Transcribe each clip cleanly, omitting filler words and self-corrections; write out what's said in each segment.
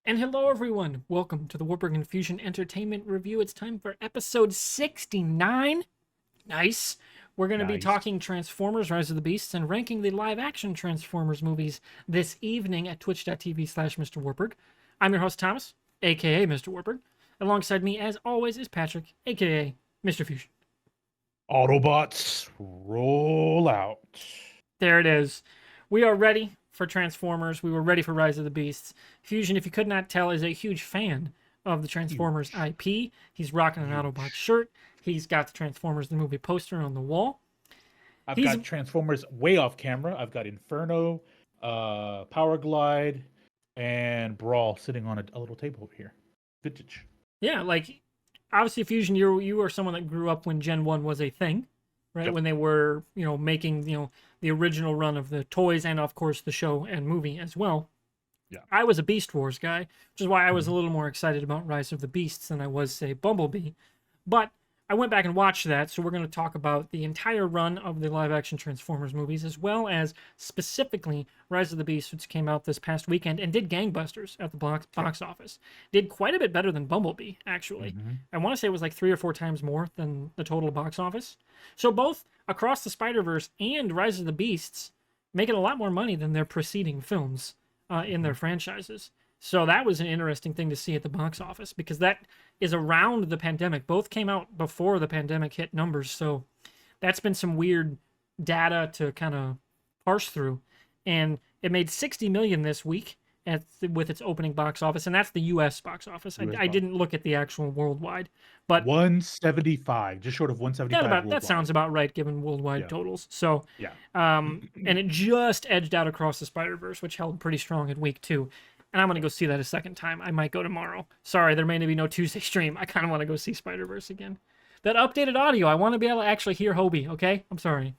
And hello, everyone. Welcome to the Warburg Infusion Entertainment Review. It's time for episode 69. Nice. We're going to be Nice. talking Transformers Rise of the Beasts and ranking the live action Transformers movies this evening at twitch.tv/MrWartburg. I'm your host, Thomas, aka Mr. Wartburg. Alongside me, as always, is Patrick, aka Mr. Fusion. Autobots, roll out. There it is. We are ready for Transformers. We were ready for Rise of the Beasts. Fusion, if you could not tell, is a huge fan of the Transformers Huge. IP. He's rocking an Autobot Huge. shirt. He's got the Transformers the movie poster on the wall. I've He's got Transformers way off camera. I've got Inferno, Power Glide, and Brawl sitting on a little table over here. Vintage. yeah, like obviously Fusion, you are someone that grew up when Gen 1 was a thing, right? Yep. When they were, making, the original run of the toys and of course the show and movie as well. Yeah. I was a Beast Wars guy, which is why I was a Mhm. little more excited about Rise of the Beasts than I was, say, Bumblebee. But I went back and watched that, so we're going to talk about the entire run of the live action Transformers movies, as well as specifically Rise of the Beasts, which came out this past weekend and did gangbusters at the box office. Did quite a bit better than Bumblebee, actually. Mhm. I want to say it was like 3 or 4 times more than the total box office. So both Across the Spider-Verse and Rise of the Beasts making a lot more money than their preceding films in their Mhm. franchises. So that was an interesting thing to see at the box office because that is around the pandemic. Both came out before the pandemic hit numbers. So that's been some weird data to kind of parse through. And it made 60 million this week with its opening box office, and that's the US box office. I, US I box. didn't look at the actual worldwide, but 175, just short of 175 that worldwide. sounds about right given worldwide Yeah. totals. So Yeah. and it just edged out Across the Spider Verse, which held pretty strong in week 2. And I'm gonna go see that a second time. I might go tomorrow. Sorry, there may be no Tuesday stream. I kind of want to go see Spider Verse again. That updated audio, I want to be able to actually hear Hobie. Okay, I'm sorry.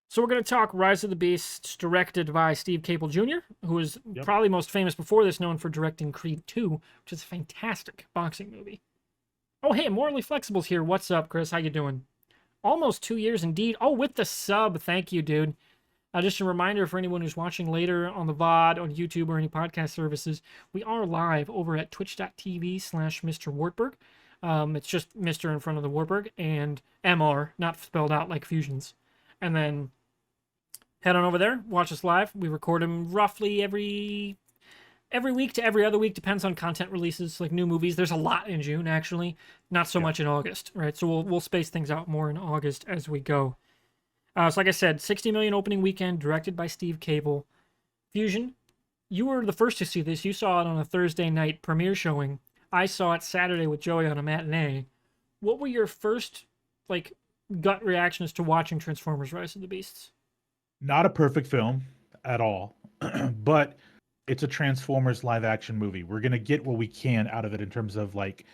So we're gonna talk Rise of the Beasts, directed by Steve Caple Jr., who is Yep. probably most famous before this, known for directing Creed 2, which is a fantastic boxing movie. Oh hey, Morally Flexible's here. What's up, Chris? How you doing? Almost 2 years indeed. Oh, with the sub. Thank you, dude. Just a reminder for anyone who's watching later on the VOD, on YouTube, or any podcast services, we are live over at twitch.tv/MrWartburg. It's just Mr. in front of the Wartburg and MR, not spelled out like Fusions. And then head on over there, watch us live. We record them roughly every week to every other week, depends on content releases, like new movies. There's a lot in June, actually, not so Yeah. much in August, right? So we'll space things out more in August as we go. So like I said, 60 million opening weekend, directed by Steve Cable. Fusion, you were the first to see this. You saw it on a Thursday night premiere showing. I saw it Saturday with Joey on a matinee. What were your first like gut reactions to watching Transformers: Rise of the Beasts? Not a perfect film at all, but it's a Transformers live action movie. We're gonna get what we can out of it in terms of like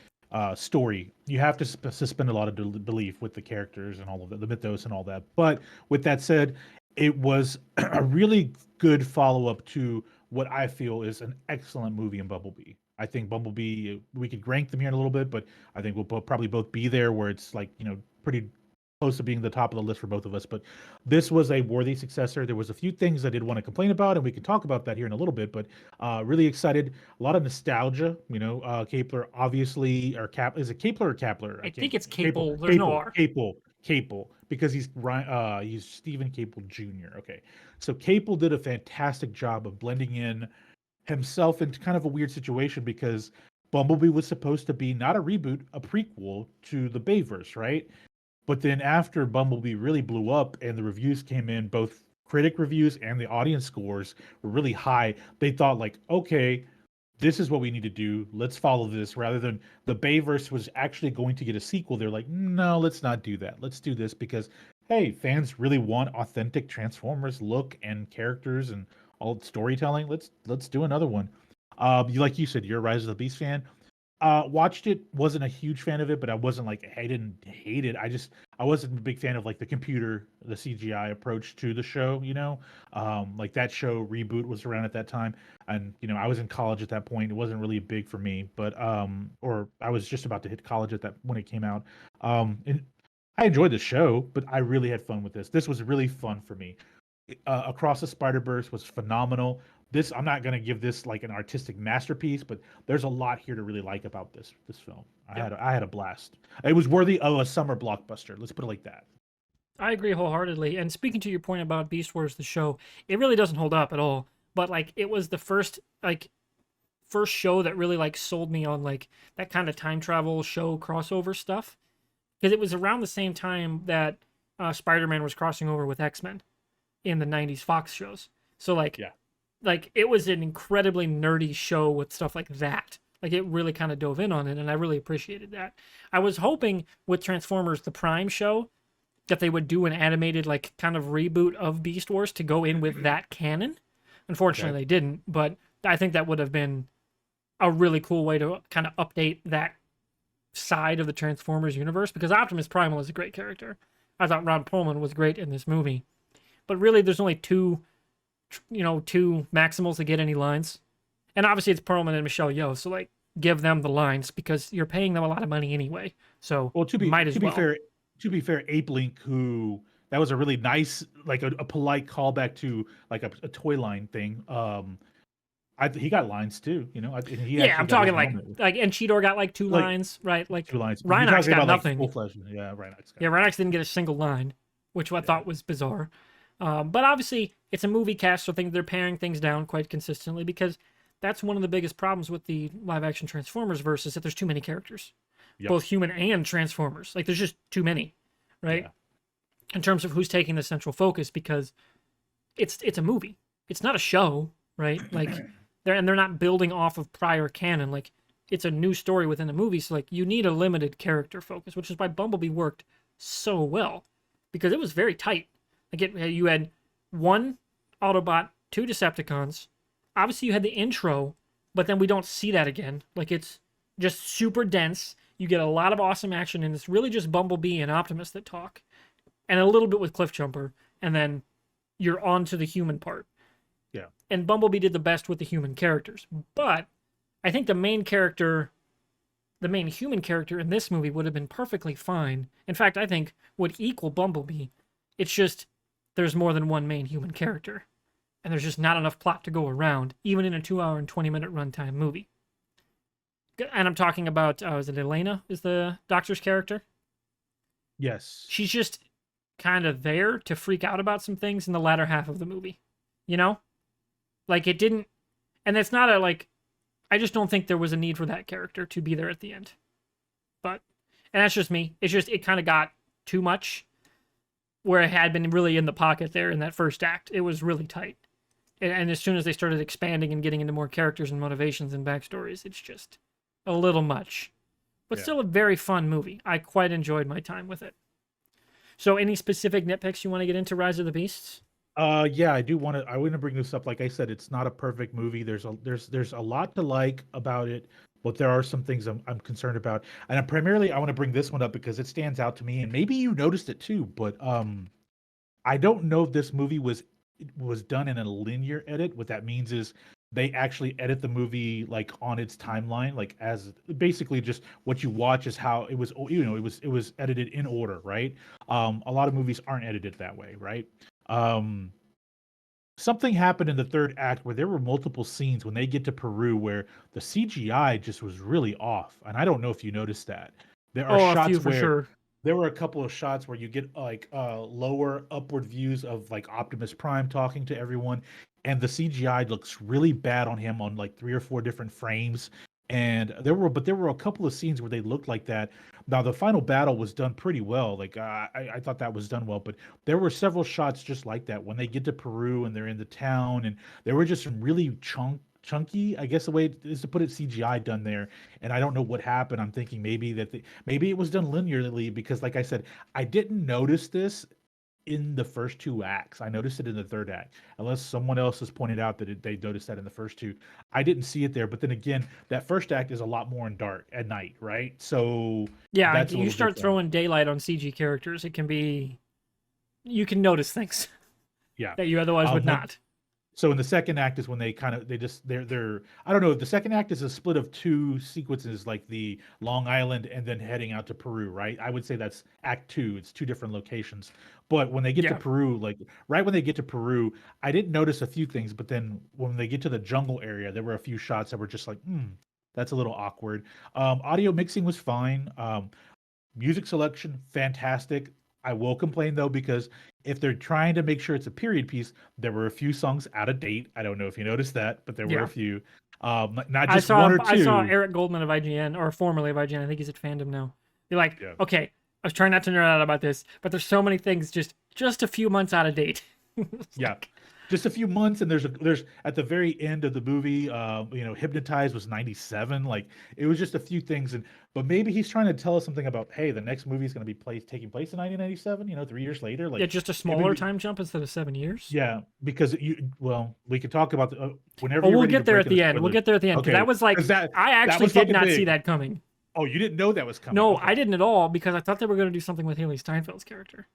story. You have to suspend a lot of belief with the characters and all of the mythos and all that. But with that said, it was a really good follow up to what I feel is an excellent movie in Bumblebee. I think Bumblebee, we could rank them here in a little bit, but I think we'll probably both be there where it's like, pretty close to being the top of the list for both of us. But this was a worthy successor. There was a few things I did want to complain about, and we can talk about that here in a little bit. But really excited. A lot of nostalgia. Capler obviously, or Cap is it Capler or Capler? I I can't. think it's Cable. There's no R. Capel, because he's Stephen Capel Jr. Okay, so Capel did a fantastic job of blending in himself into kind of a weird situation because Bumblebee was supposed to be not a reboot, a prequel to the Bayverse, right? But then after Bumblebee really blew up and the reviews came in, both critic reviews and the audience scores were really high, they thought like, okay, this is what we need to do. Let's follow this rather than the Bayverse was actually going to get a sequel. They're like, no, let's not do that. Let's do this because hey, fans really want authentic Transformers look and characters and all storytelling. Let's do another one. You like you said, you're a Rise of the Beast fan. Watched it, wasn't a huge fan of it, but I wasn't like I didn't hate it. I wasn't a big fan of like the CGI approach to the show, like that show Reboot was around at that time, and I was in college at that point. It wasn't really big for me, but or I was just about to hit college at that when it came out. And I enjoyed the show, but I really had fun with this. This was really fun for me. Across the Spider Verse was phenomenal. this, I'm not gonna give this like an artistic masterpiece, but there's a lot here to really like about this film. Yep. I had a blast. It was worthy of a summer blockbuster. Let's put it like that. I agree wholeheartedly. And speaking to your point about Beast Wars, the show, it really doesn't hold up at all. But like, it was the first show that really like sold me on like that kind of time travel show crossover stuff, because it was around the same time that Spider-Man was crossing over with X-Men in the 90s Fox shows. So Yeah. like it was an incredibly nerdy show with stuff like that. Like it really kind of dove in on it, and I really appreciated that. I was hoping with Transformers the Prime show that they would do an animated like kind of reboot of Beast Wars to go in with that canon. Unfortunately, Okay. they didn't, but I think that would have been a really cool way to kind of update that side of the Transformers universe, because Optimus Primal is a great character. I thought Ron Perlman was great in this movie. But really there's only two Maximals that get any lines. And obviously it's Perlman and Michelle Yeoh, so like give them the lines because you're paying them a lot of money anyway. So Well, might as well. To be fair, Ape Link, who that was a really nice, like a polite callback to like a toy line thing. He got lines too, you know. And he Yeah, actually I'm got his talking like moment. and Cheetor got like two Like lines, right? Like 2 lines. But you're Rhinox talking got about like nothing. full flesh. Yeah, Rhinox got. Yeah, Rhinox didn't get a single line, which I thought was bizarre. But obviously, it's a movie cast, so I think they're paring things down quite consistently, because that's one of the biggest problems with the live-action Transformers verse is that there's too many characters, Yep. both human and Transformers. Like, there's just too many, right? Yeah. In terms of who's taking the central focus, because it's a movie. It's not a show, right? Like, they're not building off of prior canon. Like, it's a new story within the movie, so like you need a limited character focus, which is why Bumblebee worked so well, because it was very tight. Like you had one Autobot, two Decepticons. Obviously, you had the intro, but then we don't see that again. Like it's just super dense. You get a lot of awesome action, and it's really just Bumblebee and Optimus that talk, and a little bit with Cliffjumper, and then you're on to the human part. Yeah. And Bumblebee did the best with the human characters, but I think the main human character in this movie would have been perfectly fine. In fact, I think would equal Bumblebee. It's just there's more than one main human character, and there's just not enough plot to go around, even in a 2 hour and 20-minute runtime movie. And I'm talking about, is it Elena? Is the Doctor's character? Yes. She's just kind of there to freak out about some things in the latter half of the movie. You know? Like it didn't, and it's not a like, I just don't think there was a need for that character to be there at the end. But, and that's just me. It's just, it kind of got too much where it had been really in the pocket there in that first act. It was really tight. And as soon as they started expanding and getting into more characters and motivations and backstories, it's just a little much. But Yeah. still a very fun movie. I quite enjoyed my time with it. So any specific nitpicks you want to get into Rise of the Beasts? Yeah, I want to bring this up. Like I said, it's not a perfect movie. There's a lot to like about it, but there are some things I'm concerned about. And I want to bring this one up because it stands out to me, and maybe you noticed it too. But I don't know if this movie was done in a linear edit. What that means is they actually edit the movie like on its timeline, like as basically just what you watch is how it was. It was edited in order, right? A lot of movies aren't edited that way, right? Um, Something happened in the third act where there were multiple scenes when they get to Peru where the CGI just was really off, and I don't know if you noticed that. There are Oh, a few shots for where sure. there were a couple of shots where you get like lower upward views of like Optimus Prime talking to everyone, and the CGI looks really bad on him on like 3 or 4 different frames. And there were a couple of scenes where they looked like that. Now the final battle was done pretty well. Like I thought that was done well, but there were several shots just like that when they get to Peru and they're in the town, and there were just some really chunky, I guess the way is to put it, CGI done there. And I don't know what happened. I'm thinking maybe it was done linearly because, like I said, I didn't notice this in the first 2 acts. I noticed it in the third act, unless someone else has pointed out that they noticed that in the first two. I didn't see it there, but then again, that first act is a lot more in dark at night, right? So Yeah, that's a you little start different. throwing daylight on CG characters, it can be, you can notice things Yeah. that you otherwise would When not. So in the second act is when they're I don't know, the second act is a split of two sequences, like the Long Island and then heading out to Peru, right? I would say that's act two. It's two different locations. But when they get to Yeah. Peru, like right when they get to Peru, I didn't notice a few things, but then when they get to the jungle area, there were a few shots that were just like, that's a little awkward. Audio mixing was fine. Music selection, fantastic. I will complain though, because if they're trying to make sure it's a period piece, there were a few songs out of date. I don't know if you noticed that, but there were a Yeah. few. Not just one or I saw two. Eric Goldman of IGN, or formerly of IGN. I think he's at Fandom now. You're like, Yeah. okay, I was trying not to nerd out about this, but there's so many things just a few months out of date. Yeah. Just a few months, and there's at the very end of the movie, Hypnotized was 97. Like it was just a few things, but maybe he's trying to tell us something about, hey, the next movie is going to be taking place in 1997. 3 years later, like Yeah, just a it smaller be- time jump instead of 7 years. Yeah, because we can talk about whenever Oh, you're we'll ready to get there break at the into end. We'll spoilers. get there at the end. Because Okay, that was like, 'cause that I that actually was did fucking not see big. that coming. Oh, you didn't know that was coming. No, Okay. I didn't at all, because I thought they were going to do something with Haley Steinfeld's character.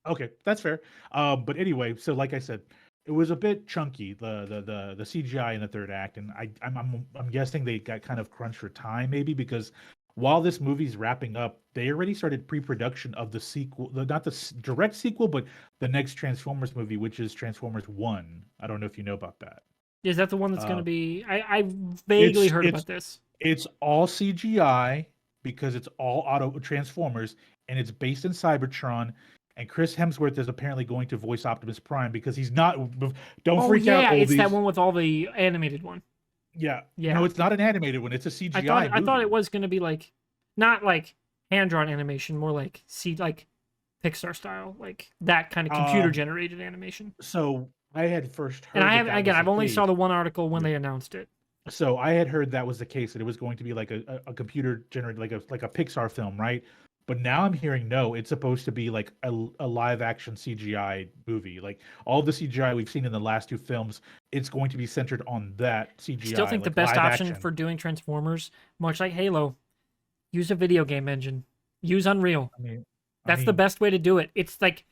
Okay, that's fair. But anyway, so like I said, it was a bit chunky, the CGI in the third act, and I'm guessing they got kind of crunched for time, maybe because while this movie's wrapping up, they already started pre-production of the sequel, not the direct sequel, but the next Transformers movie, which is Transformers One. I don't know if you know about that. Is that the one that's going Uh, to be? I vaguely heard it's about this. it's all CGI because it's all auto Transformers, and it's based in Cybertron. And Chris Hemsworth is apparently going to voice Optimus Prime because he's not. Don't Oh freak out, yeah, it's oldies. that one with all the animated one. Yeah, Yeah. no, it's not an animated one. It's a CGI. I thought it movie. was going to be like, not like hand drawn animation, more like like Pixar style, like that kind of computer generated animation. So I had first heard. And I that haven't, that again, was I've the only saw case. the one article when Yeah. they announced it. So I had heard that was the case, that it was going to be like a computer generated, like a Pixar film, right? But now I'm hearing no, it's supposed to be like a live action CGI movie. Like all the CGI we've seen in the last two films, it's going to be centered on that CGI. Still think the like best live option action. for doing Transformers, much like Halo, use a video game engine. Use Unreal. That's the best way to do it. It's like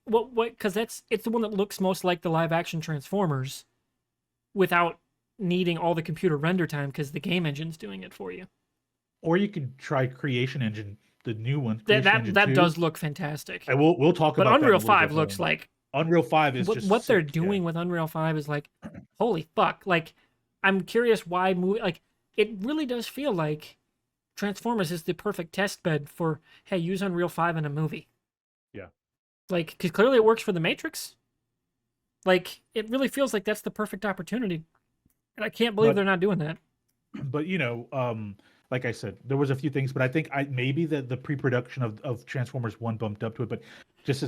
what because it's the one that looks most like the live action Transformers without needing all the computer render time, because the game engine's doing it for you. Or you could try Creation Engine, the new one. Creation Engine That 2. does look fantastic. And we'll talk But about Unreal that in a little 5 bit looks more. like Unreal 5 is just what they're sick, doing with Unreal 5 is like, holy fuck. Like, I'm curious why it really does feel like Transformers is the perfect test bed for, hey, use Unreal 5 in a movie. Yeah. Like, because clearly it works for The Matrix. Like, it really feels like that's the perfect opportunity. And I can't believe they're not doing that. But like I said, there was a few things, but I think maybe the pre-production of Transformers 1 bumped up to it. But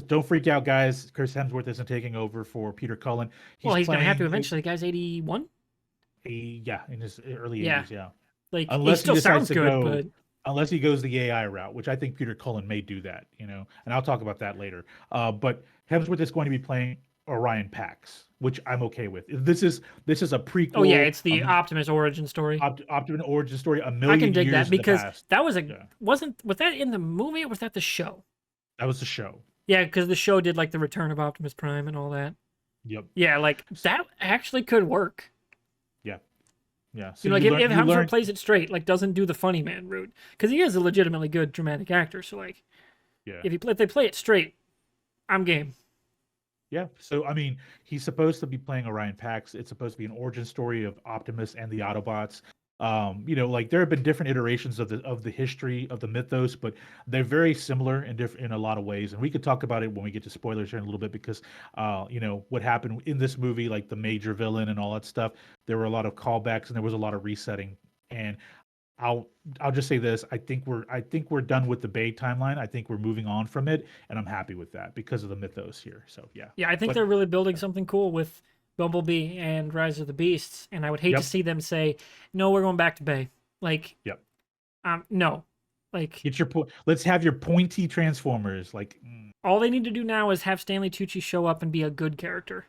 don't freak out, guys. Chris Hemsworth isn't taking over for Peter Cullen. He's gonna have to playing eventually. The guy's 81. in his early Yeah. 80s, yeah. Like, Unless he still he decides sounds to good, go, but unless he goes the AI route, which I think Peter Cullen may do that, and I'll talk about that later. But Hemsworth is going to be playing Orion Pax, which I'm okay with. This is a prequel. oh yeah, it's the Optimus origin story. Optimus origin story. A I million can dig years that, in the because past. that was Yeah. was that in the movie, or was that the show? That was the show. Yeah, because the show did like the return of Optimus Prime and all that. Yep. Yeah, like that actually could work. Yeah. So, if Hemsworth plays it straight, like doesn't do the funny man route, because he is a legitimately good dramatic actor. So like, yeah. if they play it straight, I'm game. Yeah. So I mean, he's supposed to be playing Orion Pax. It's supposed to be an origin story of Optimus and the Autobots. Like there have been different iterations of the history of the mythos, but they're very similar in a lot of ways. And we could talk about it when we get to spoilers here in a little bit, because what happened in this movie, like the major villain and all that stuff, there were a lot of callbacks and there was a lot of resetting. And I'll just say this: I think we're done with the Bay timeline. I think we're moving on from it, and I'm happy with that because of the mythos here. So yeah. Yeah, I think they're really building something cool with Bumblebee and Rise of the Beasts, and I would hate to see them say, "No, we're going back to Bay." Like, yep. No, like Get your let's have your pointy Transformers. Like, all they need to do now is have Stanley Tucci show up and be a good character,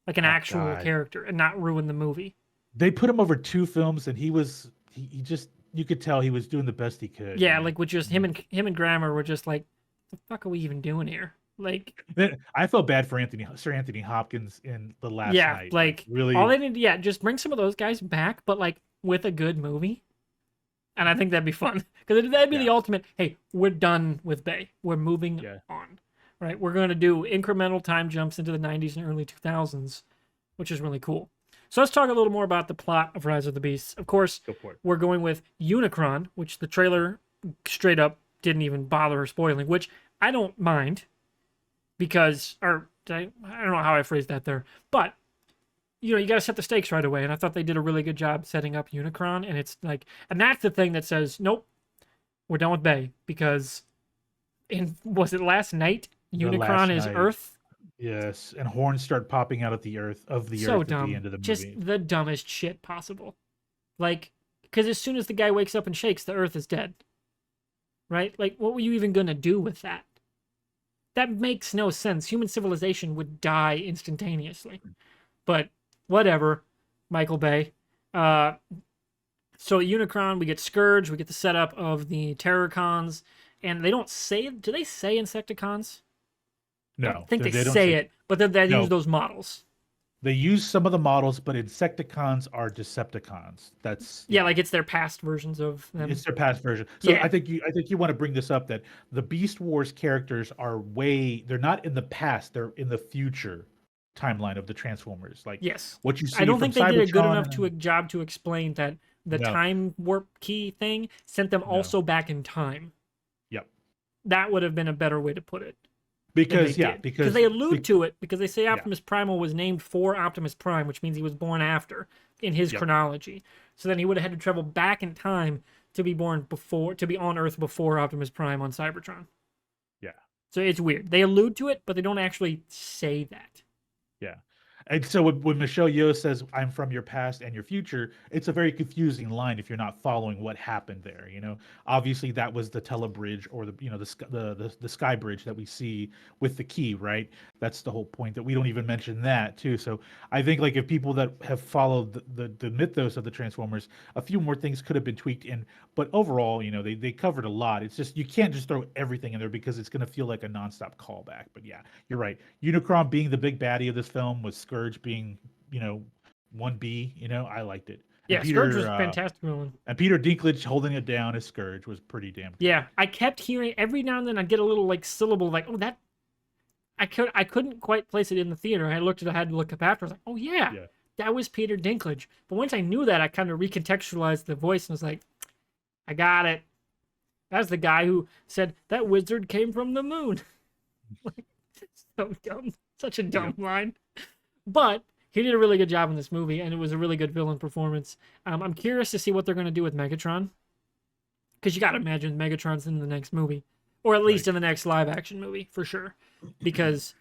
like an actual character, and not ruin the movie. They put him over 2 films, and he just, you could tell he was doing the best he could. Yeah, like with just him and Grammer were just like, "The fuck are we even doing here?" Like, I felt bad for Sir Anthony Hopkins in The Last yeah, Night. Like, like all really, they need, yeah, just bring some of those guys back, but like with a good movie, and I think that'd be fun because that'd be yeah, the ultimate. Hey, we're done with Bay. We're moving yeah. on, right? We're going to do incremental time jumps into the '90s and early 2000s, which is really cool. So let's talk a little more about the plot of Rise of the Beasts. Of course, Go for it. we're going with Unicron, which the trailer straight up didn't even bother spoiling, which I don't mind because, or I don't know how I phrased that there, but you know, you got to set the stakes right away. And I thought they did a really good job setting up Unicron. And it's like, and that's the thing that says, nope, we're done with Bay because was it last night? The Unicron Last is Night. Earth. Yes, and horns start popping out of the earth So at the dumb. end of the Just movie. the dumbest shit possible. Like, because as soon as the guy wakes up and shakes, the Earth is dead. Right? Like, what were you even going to do with that? That makes no sense. Human civilization would die instantaneously. But whatever, Michael Bay. Uh, so at Unicron, we get Scourge, we get the setup of the Terrorcons, and they don't say, do they say Insecticons? I No, don't think they don't say it, but they use no. those models. They use some of the models, but Insecticons are Decepticons. That's Yeah, like it's their past versions of them. it's their past version. So Yeah. I think you want to bring this up that the Beast Wars characters are they're not in the past, they're in the future timeline of the Transformers. Like Yes. what you I see don't from think they did a good Cybertron enough job to explain that the no, time warp key thing sent them no. also back in time. Yep. That would have been a better way to put it. Than they Because did. because they allude to it because they say yeah. Optimus Primal was named for Optimus Prime, which means he was born after in his Yep. chronology. So then he would have had to travel back in time to be born before, to be on Earth before Optimus Prime on Cybertron. Yeah. So it's weird. They allude to it, but they don't actually say that. Yeah. And so when Michelle Yeoh says, "I'm from your past and your future," it's a very confusing line if you're not following what happened there. You know, obviously that was the telebridge or the sky bridge that we see with the key, right? That's the whole point that we don't even mention that too. So I think like if people that have followed the mythos of the Transformers, a few more things could have been tweaked in. But overall, you know, they covered a lot. It's just you can't just throw everything in there because it's going to feel like a nonstop callback. But yeah, you're right. Unicron being the big baddie of this film was Scourge being, you know, 1B, you know, I liked it. Yeah, Scourge was a fantastic villain. And Peter Dinklage holding it down as Scourge was pretty damn good. Yeah, I kept hearing every now and then I'd get a little like syllable like, oh that I couldn't quite place it in the theater. I had to look up after. I was like, oh yeah, that was Peter Dinklage. But once I knew that, I kind of recontextualized the voice and was like, I got it. That's the guy who said that wizard came from the moon. Like, so dumb. Such a dumb line. But he did a really good job in this movie, and it was a really good villain performance. I'm curious to see what they're going to do with Megatron. Because you got to imagine Megatron's in the next movie. Or at least in the next live-action movie, for sure. Because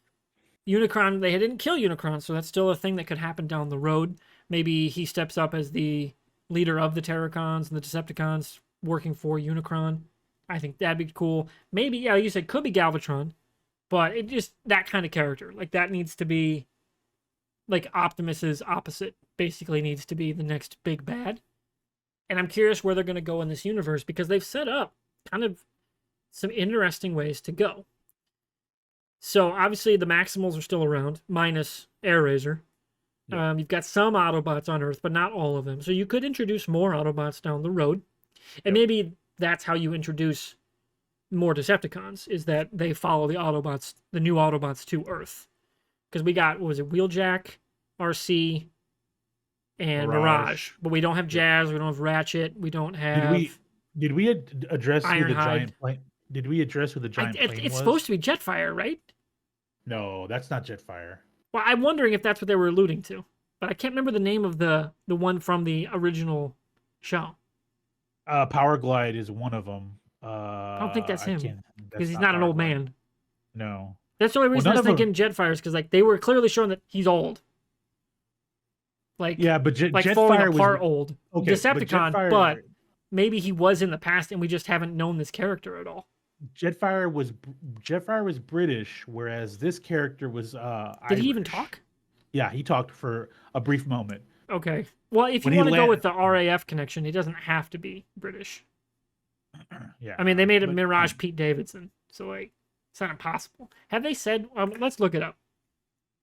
Unicron, they didn't kill Unicron, so that's still a thing that could happen down the road. Maybe he steps up as the leader of the Terracons and the Decepticons working for Unicron. I think that'd be cool. Maybe, yeah, like you said, could be Galvatron. But it just, that kind of character. Like, that needs to be, like, Optimus's opposite. Basically needs to be the next big bad. And I'm curious where they're going to go in this universe, because they've set up kind of some interesting ways to go. So, obviously, the Maximals are still around, minus AirRaiser. Yeah. You've got some Autobots on Earth, but not all of them. So you could introduce more Autobots down the road. And maybe that's how you introduce more Decepticons, is that they follow the Autobots, the new Autobots to Earth. Because we got, what was it, Wheeljack, RC, and Mirage. But we don't have Jazz, we don't have Ratchet, we don't have... Did we address who the Ironhide. giant plane... Did we address who the giant plane was? It's supposed to be Jetfire, right? No, that's not Jetfire. Well, I'm wondering if that's what they were alluding to. But I can't remember the name of the one from the original show. Power Glide is one of them. I don't think that's him. Because he's not an old man. No. That's the only reason I was thinking Jetfire is because like they were clearly showing that he's old. Like, yeah, but like Jetfire falling apart was old. Okay, Decepticon, but maybe he was in the past and we just haven't known this character at all. Jetfire was British, whereas this character was Did he even talk? Yeah, he talked for a brief moment. Okay. Well, if you want to go with the RAF connection, he doesn't have to be British. Yeah. I mean, they made a Mirage Pete Davidson, so like, It's not impossible. Have they said? Let's look it up.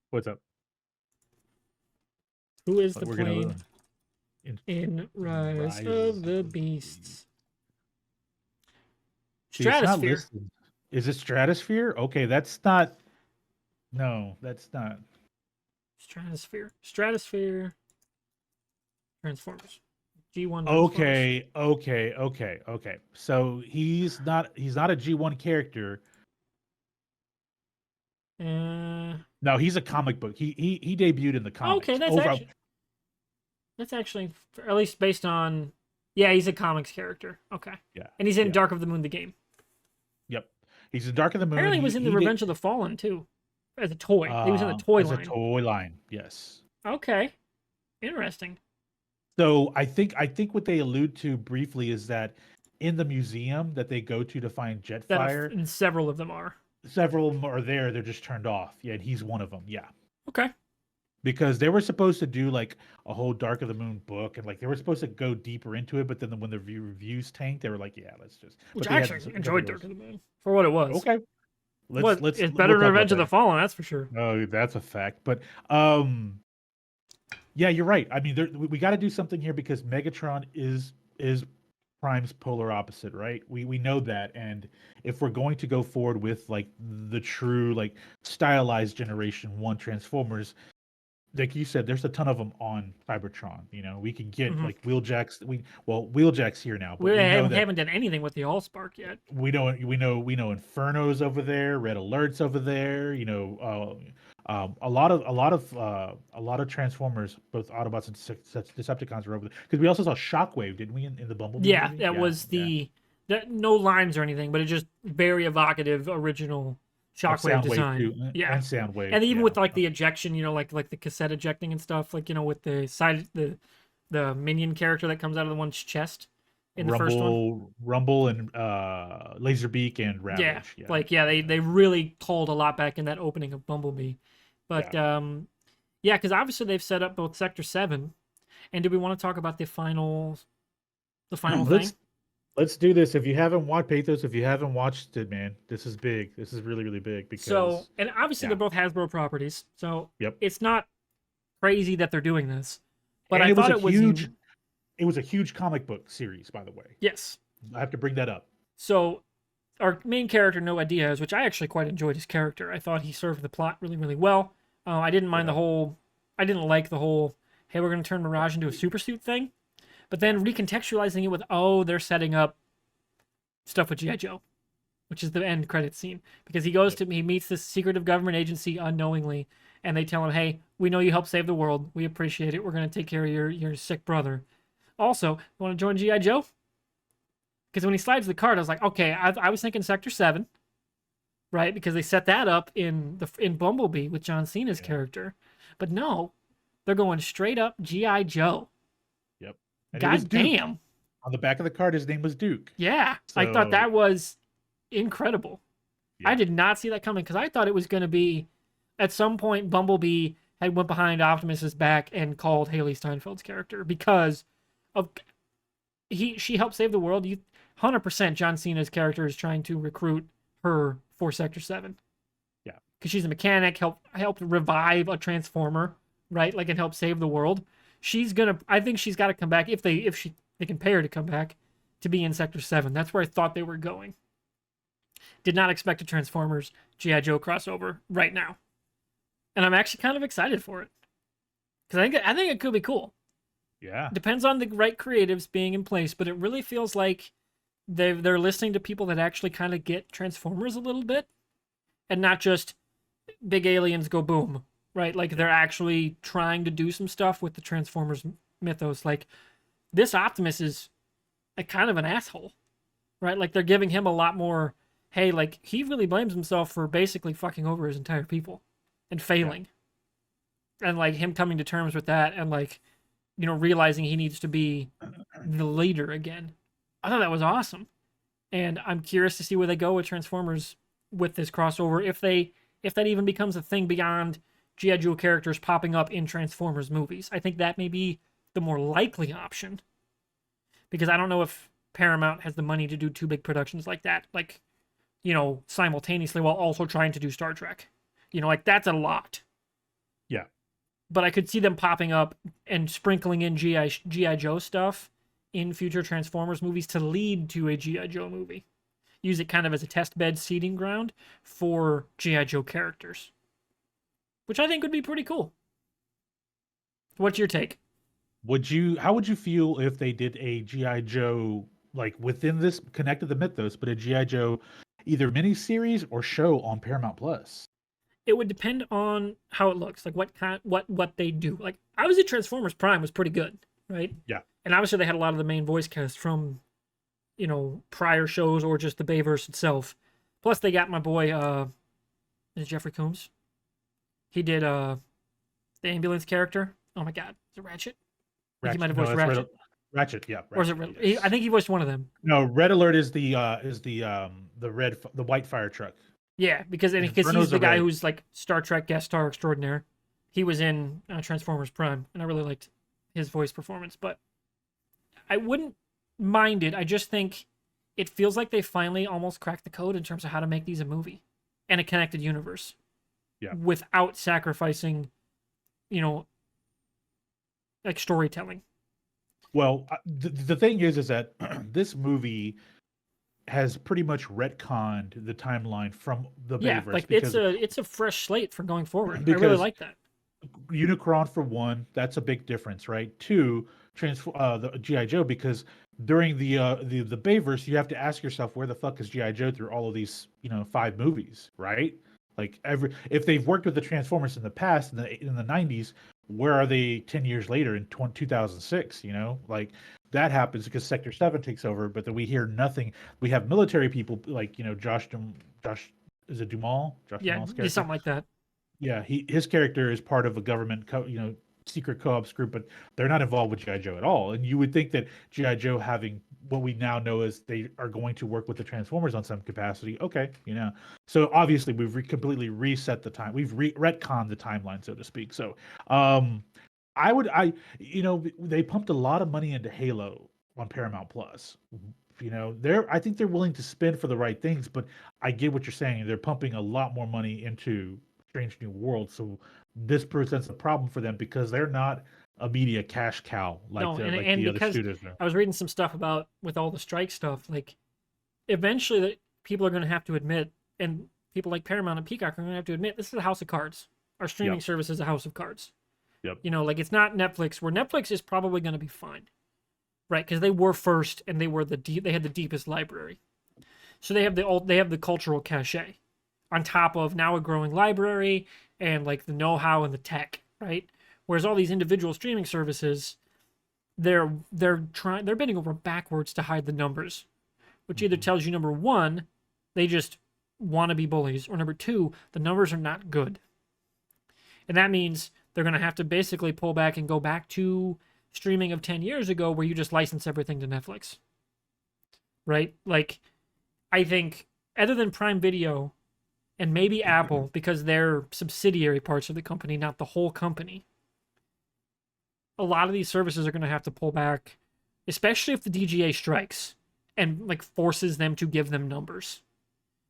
What's up? Who is the We're plane gonna in Rise of the Beasts? See, it's not Stratosphere. listed. Is it Stratosphere? Okay, that's not. No, that's not. Stratosphere. Stratosphere. Transformers. G1 Transformers. Okay. So he's not a G1 character. Uh, No, he's a comic book. He debuted in the okay, comics. Over. that's actually at least based on. Yeah, he's a comics character. Okay, Yeah. and he's in Yeah. Dark of the Moon, the game. Yep. He's in Dark of the Moon. Apparently, he was in the Revenge of the Fallen too, as a toy. He was in the toy as a line. toy line. Yes. Okay, interesting. So I think what they allude to briefly is that in the museum that they go to find Jetfire, And several of them are. several of them are there. They're just turned off. Yeah, and he's one of them. Yeah. Okay. Because they were supposed to do like a whole Dark of the Moon book, and like they were supposed to go deeper into it, but then when the reviews tanked, they were like, "Yeah, let's just." Which But I they had actually enjoyed Dark of the Moon for what it was. Okay, let's It's we'll better than talk about Revenge of the that. Fallen, that's for sure. No, that's a fact. But yeah, you're right. I mean, we got to do something here because Megatron is Prime's polar opposite, right? We know that, and if we're going to go forward with like the true like stylized Generation One Transformers, like you said, there's a ton of them on Cybertron. You know, we can get like Wheeljack's. Wheeljack's here now, but We we know that haven't done anything with the Allspark yet. we know Inferno's over there, Red Alert's over there. You know, a lot of Transformers, both Autobots and Decepticons, are over there. Because we also saw Shockwave, didn't we, in the Bumblebee Yeah, movie? that was no lines or anything, but it just very evocative original Shockwave Soundwave design. too, Yeah, and Soundwave, and even yeah. with like the ejection, like the cassette ejecting and stuff, like with the side the minion character that comes out of the one's chest in the first one. Rumble, and Laserbeak and Yeah, Ravage. they really pulled a lot back in that opening of Bumblebee, but yeah, because obviously they've set up both Sector 7, and do we want to talk about the final thing? Let's do this. If you haven't watched Pathos, if you haven't watched it, man, this is big. This is really, really big because And obviously they're both Hasbro properties, so yep. it's not crazy that they're doing this. But And I thought it was huge. It was a huge comic book series, by the way. Yes. I have to bring that up. So our main character, Noah Diaz, which I actually quite enjoyed his character. I thought he served the plot really, really well. I didn't mind I didn't like the whole, hey, we're going to turn Mirage into a super suit thing. But then recontextualizing it with, they're setting up stuff with G.I. Joe, which is the end credit scene. Because he meets this secretive government agency unknowingly, and they tell him, hey, we know you helped save the world. We appreciate it. We're going to take care of your sick brother. Also, you want to join G.I. Joe? Because when he slides the card, I was like, okay, I was thinking Sector 7, right? Because they set that up in Bumblebee with John Cena's character. But no, they're going straight up G.I. Joe. Yep. And God damn. On the back of the card, his name was Duke. Yeah. So, I thought that was incredible. Yeah. I did not see that coming because I thought it was going to be, at some point, Bumblebee had went behind Optimus's back and called Haley Steinfeld's character because of she helped save the world. 100% John Cena's character is trying to recruit her for Sector 7. Yeah. Because she's a mechanic, helped revive a Transformer, right? Like, and help save the world. I think she's got to come back if they can pay her to come back to be in Sector 7. That's where I thought they were going. Did not expect a Transformers G.I. Joe crossover right now. And I'm actually kind of excited for it. Because I think it could be cool. Yeah. Depends on the right creatives being in place, but it really feels like they're listening to people that actually kind of get Transformers a little bit. And not just big aliens go boom. Right, like they're actually trying to do some stuff with the Transformers mythos. Like, this Optimus is a kind of an asshole, right? Like, they're giving him a lot more, hey, like, he really blames himself for basically fucking over his entire people and failing. Yeah. And, like, him coming to terms with that and, like, realizing he needs to be the leader again. I thought that was awesome. And I'm curious to see where they go with Transformers with this crossover, if that even becomes a thing beyond G.I. Joe characters popping up in Transformers movies. I think that may be the more likely option. Because I don't know if Paramount has the money to do two big productions like that. Like, simultaneously while also trying to do Star Trek. Like that's a lot. Yeah. But I could see them popping up and sprinkling in GI Joe stuff in future Transformers movies to lead to a GI Joe movie. Use it kind of as a test bed seeding ground for GI Joe characters, which I think would be pretty cool. What's your take? How would you feel if they did a GI Joe, like within this connected the mythos, but a GI Joe either miniseries or show on Paramount Plus? It would depend on how it looks, like what they do. Like obviously Transformers Prime was pretty good, right? Yeah. And obviously they had a lot of the main voice cast from prior shows or just the Bayverse itself. Plus they got my boy is it Jeffrey Combs? He did the ambulance character. Oh my god, is it Ratchet? I think he might have voiced Ratchet. Ratchet, yeah. Or is it Ratchet, I think he voiced one of them. No, Red Alert is the white fire truck. Yeah, because he's the guy who's like Star Trek guest star extraordinaire. He was in Transformers Prime, and I really liked his voice performance. But I wouldn't mind it. I just think it feels like they finally almost cracked the code in terms of how to make these a movie and a connected universe. Yeah. Without sacrificing, like storytelling. Well, the thing is that this movie has pretty much retconned the timeline from the Bayverse. Like it's a fresh slate for going forward. I really like that. Unicron for one, that's a big difference, right? Two, the GI Joe, because during the Bayverse, you have to ask yourself where the fuck is GI Joe through all of these 5 movies, right? Like if they've worked with the Transformers in the past in the 90s, where are they 10 years later in 2006? Like that happens because Sector 7 takes over, but then we hear nothing. We have military people like Josh is it Dumal? Josh Dumal's character? Something like that. Yeah, his character is part of a government secret co-ops group, but they're not involved with GI Joe at all. And you would think that GI Joe, having what we now know is they are going to work with the Transformers on some capacity. Okay, So obviously we've completely reset the time. We've retconned the timeline, so to speak. So, they pumped a lot of money into Halo on Paramount Plus. I think they're willing to spend for the right things, but I get what you're saying. They're pumping a lot more money into Strange New World, so this presents a problem for them because they're not a media cash cow like the other studios are. I was reading some stuff about with all the strike stuff, like eventually people are going to have to admit, and people like Paramount and Peacock are going to have to admit, this is a house of cards. Our streaming service is a house of cards. Yep. Like it's not Netflix, where Netflix is probably going to be fine, right? Because they were first and they had the deepest library, so they have the cultural cachet on top of now a growing library and like the know-how and the tech, right? Whereas all these individual streaming services, they're bending over backwards to hide the numbers, which either tells you, number one, they just want to be bullies, or number two, the numbers are not good. And that means they're going to have to basically pull back and go back to streaming of 10 years ago where you just license everything to Netflix. Right? Like, I think other than Prime Video and maybe Apple, because they're subsidiary parts of the company, not the whole company, a lot of these services are going to have to pull back, especially if the DGA strikes and like forces them to give them numbers,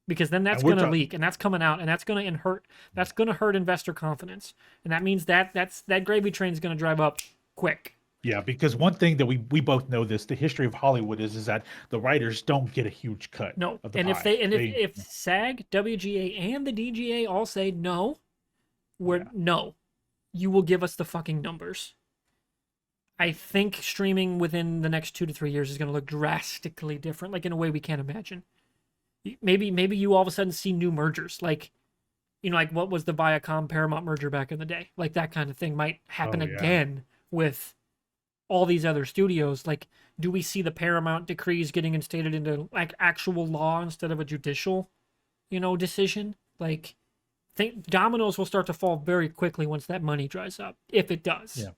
because then that's going to leak and that's coming out and that's going to hurt investor confidence, and that means that gravy train is going to drive up quick. Yeah, because one thing that we both know, the history of Hollywood is that the writers don't get a huge cut. No, of the and pie. if SAG, WGA, and the DGA all say no, no, you will give us the fucking numbers. I think streaming within the next 2 to 3 years is going to look drastically different, like in a way we can't imagine. Maybe you all of a sudden see new mergers, like like what was the Viacom Paramount merger back in the day, like that kind of thing might happen again with all these other studios. Like, do we see the Paramount decrees getting instated into like actual law instead of a judicial, decision? Like, think dominoes will start to fall very quickly once that money dries up, if it does. Yeah.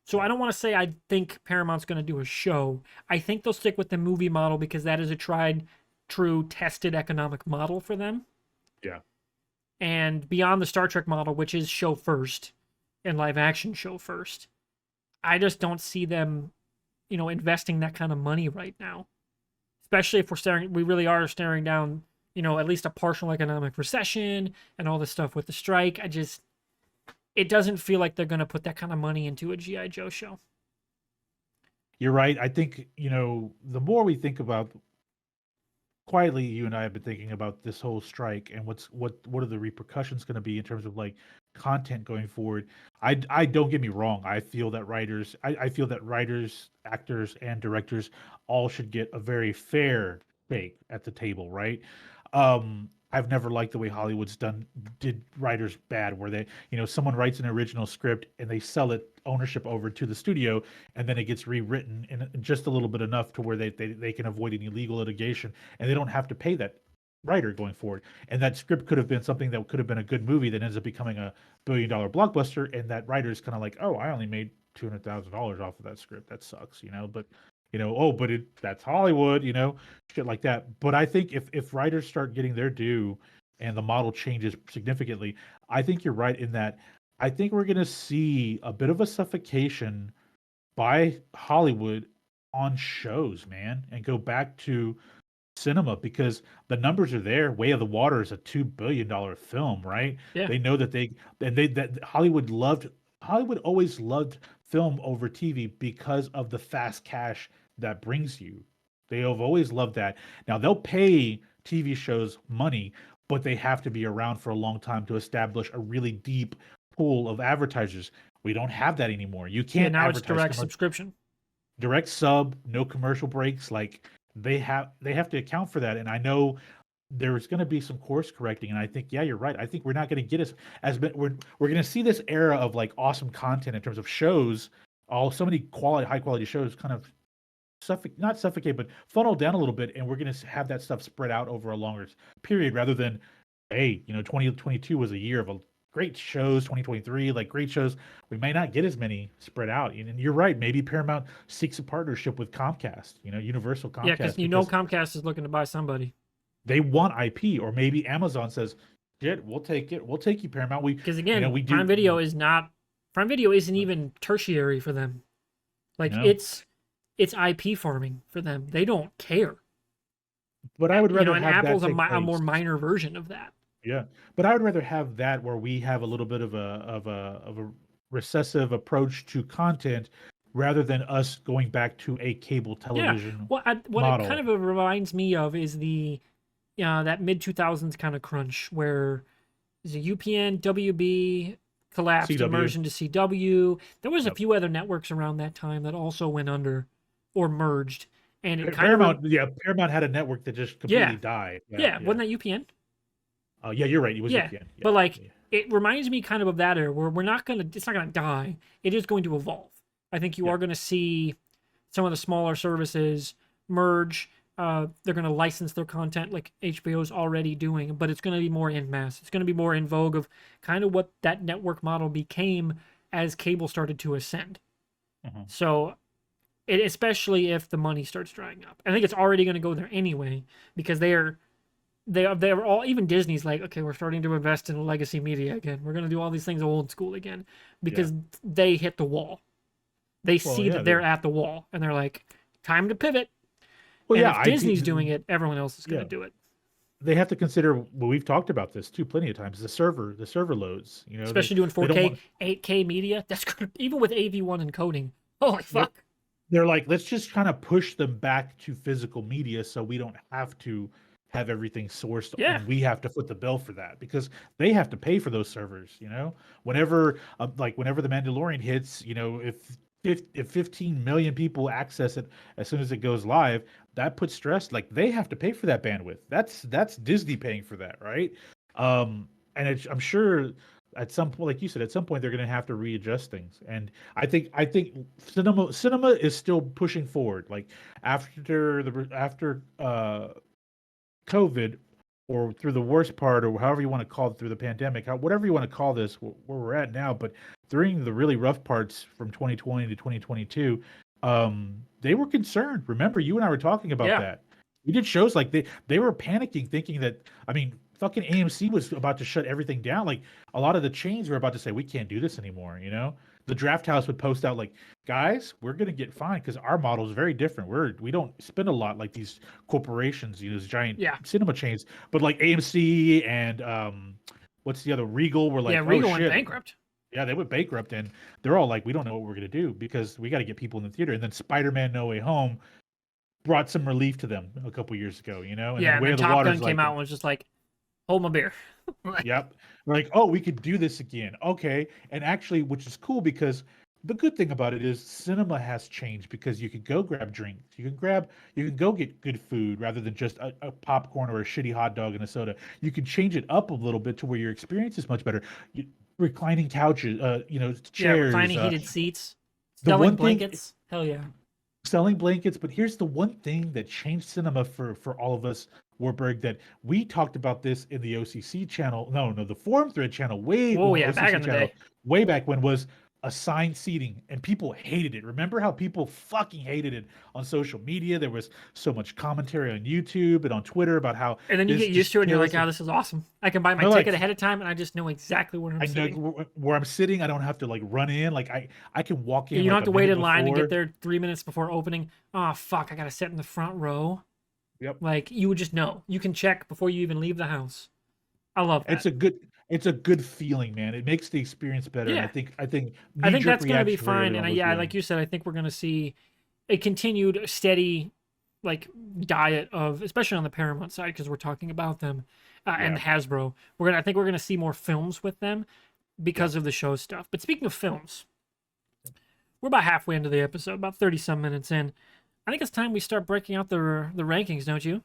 So I don't want to say I think Paramount's going to do a show. I think they'll stick with the movie model because that is a tried, true, tested economic model for them. Yeah. And beyond the Star Trek model, which is show first and live action show first, I just don't see them, investing that kind of money right now. Especially if we really are staring down at least a partial economic recession and all this stuff with the strike. It doesn't feel like they're going to put that kind of money into a G.I. Joe show. You're right. I think, the more we think about quietly, you and I have been thinking about this whole strike and what are the repercussions going to be in terms of like content going forward. I don't, get me wrong. I feel that writers, actors, and directors all should get a very fair shake at the table, right? I've never liked the way Hollywood's did writers bad, where someone writes an original script and they sell it ownership over to the studio, and then it gets rewritten in just a little bit enough to where they can avoid any legal litigation, and they don't have to pay that writer going forward. And that script could have been something that could have been a good movie that ends up becoming a $1 billion blockbuster, and that writer is kind of like, oh, I only made $200,000 off of that script. That sucks, but oh, but that's Hollywood, shit like that. But I think if writers start getting their due and the model changes significantly, I think you're right in that I think we're going to see a bit of a suffocation by Hollywood on shows, man, and go back to cinema, because the numbers are there. Way of the Water is a $2 billion film, right? Yeah. They know that Hollywood always loved film over TV because of the fast cash that brings you. They have always loved that. Now they'll pay TV shows money, but they have to be around for a long time to establish a really deep pool of advertisers. We don't have that anymore. You can't now it's advertise direct subscription. direct sub, no commercial breaks. Like they have to account for that. And I know there's going to be some course correcting, and I think, yeah, you're right. I think we're not going to get we're going to see this era of like awesome content in terms of shows. So many high quality shows kind of not suffocate, but funnel down a little bit, and we're going to have that stuff spread out over a longer period, rather than, hey, 2022 was a year of great shows. 2023, like great shows. We may not get as many spread out. And you're right. Maybe Paramount seeks a partnership with Comcast. Universal Comcast. Yeah, because Comcast is looking to buy somebody. They want IP, or maybe Amazon says, "Shit, we'll take it. We'll take you, Paramount." Because again, Prime Video isn't even tertiary for them. Like it's IP farming for them. They don't care. But I would rather and have Apple's that a more minor version of that. Yeah, but I would rather have that where we have a little bit of a recessive approach to content, rather than us going back to a cable television. Well, what model. it kind of reminds me of is that mid 2000s kind of crunch where the UPN, WB collapsed CW. and merged into CW. There was a few other networks around that time that also went under or merged, and it Paramount had a network that just completely died. Yeah, wasn't that UPN? Yeah, you're right. It was UPN. Yeah, but it reminds me kind of that era where it's not gonna die. It is going to evolve. I think you are going to see some of the smaller services merge. They're going to license their content like HBO's already doing, but it's going to be more en masse. It's going to be more in vogue of kind of what that network model became as cable started to ascend. Mm-hmm. So, especially if the money starts drying up. I think it's already going to go there anyway, because they're all, even Disney's like, okay, we're starting to invest in legacy media again. We're going to do all these things old school again, because they hit the wall. They see that they're at the wall, and they're like, time to pivot. Well, and if Disney's doing it, everyone else is going to do it. They have to consider, well, we've talked about this too plenty of times, the server loads. Especially doing 4K, 8K media. That's good. Even with AV1 encoding. Holy fuck. They're like, let's just kind of push them back to physical media so we don't have to have everything sourced, and we have to foot the bill for that, because they have to pay for those servers. Whenever the Mandalorian hits, if 15 million people access it as soon as it goes live, that puts stress. Like, they have to pay for that bandwidth. That's Disney paying for that, right? And I'm sure at some point, like you said, at some point they're going to have to readjust things. And I think cinema is still pushing forward. Like after COVID, or through the worst part, or however you want to call it, through the pandemic, whatever you want to call this, where we're at now. But during the really rough parts from 2020 to 2022, they were concerned. Remember, you and I were talking about that. We did shows like they were panicking, thinking that, fucking AMC was about to shut everything down. Like, a lot of the chains were about to say, we can't do this anymore, the draft house would post out like, guys, we're gonna get fined because our model is very different. We don't spend a lot like these corporations, these giant Yeah. cinema chains. But like AMC and what's the other, Regal, were Yeah, like, oh Regal went shit. bankrupt. Yeah, they went bankrupt, and they're all like, we don't know what we're gonna do because we got to get people in the theater. And then Spider-Man: No Way Home brought some relief to them a couple years ago, and Yeah, then and Way then of the Top Water Gun is came like, out and was just like, hold my beer. yep, like, oh, we could do this again, okay. And actually, which is cool because the good thing about it is cinema has changed because you can go grab drinks, you can go get good food rather than just a popcorn or a shitty hot dog and a soda. You can change it up a little bit to where your experience is much better. Reclining couches, Yeah, chairs, reclining heated seats, the selling one thing blankets. Hell yeah. selling blankets. But here's the one thing that changed cinema for all of us, Warburg, that we talked about this in the OCC channel. No, the forum thread channel, Oh yeah, back OCC in the channel, day. way back when, was assigned seating, and people hated it. Remember how people fucking hated it on social media? There was so much commentary on YouTube and on Twitter about how And then you this get used just to it and you're like, kills. oh, this is awesome. I can buy my They're like, ticket ahead of time and I just know exactly where I'm I know sitting. where I'm sitting. I don't have to like run in. Like I can walk Yeah, in you don't like have a to wait minute in line and get before. there 3 minutes before opening. Oh fuck, I gotta sit in the front row. Yep. Like you would just know. You can check before you even leave the house. I love that. It's a good feeling, man. It makes the experience better. And Yeah. I think I knee think jerk that's gonna be reaction for fine. everyone And was yeah, like willing. you said, I think we're gonna see a continued steady like diet of, especially on the Paramount side, because we're talking about them, and Yeah. Hasbro. I think we're gonna see more films with them Yeah. because of the show stuff. But speaking of films, we're about halfway into the episode, about 30 some minutes in. I think it's time we start breaking out the rankings, don't you?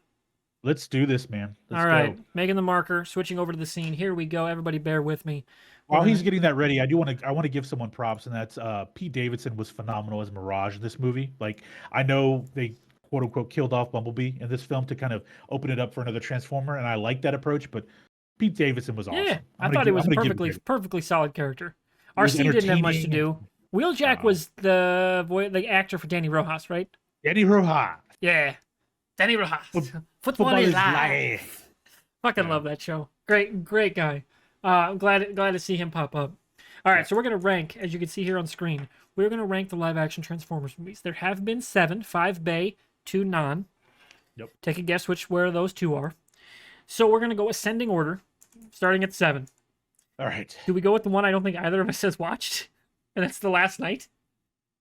Let's do this, man. Let's All right, go. making the marker, switching over to the scene. Here we go. Everybody, bear with me. We're While he's gonna. getting that ready, I want to give someone props, and that's Pete Davidson was phenomenal as Mirage in this movie. Like, I know they quote unquote killed off Bumblebee in this film to kind of open it up for another Transformer, and I like that approach, but Pete Davidson was Yeah, awesome. I thought it was I'm a gonna give him perfectly solid character. It was RC didn't have much to entertaining and do. Wheeljack uh, was the actor for Danny Rojas, right? Danny Rojas. Yeah, Danny Rojas. Foot- Football is life. life. Fucking Yeah. love that show. Great guy. I'm glad to see him pop up. All right, so we're gonna rank, as you can see here on screen. We're gonna rank the live action Transformers movies. There have been 7, 5 Bay, 2 non. Yep. Take a guess where those 2 are. So we're gonna go ascending order, starting at 7. All right. Do we go with the one I don't think either of us has watched? And that's The Last Night.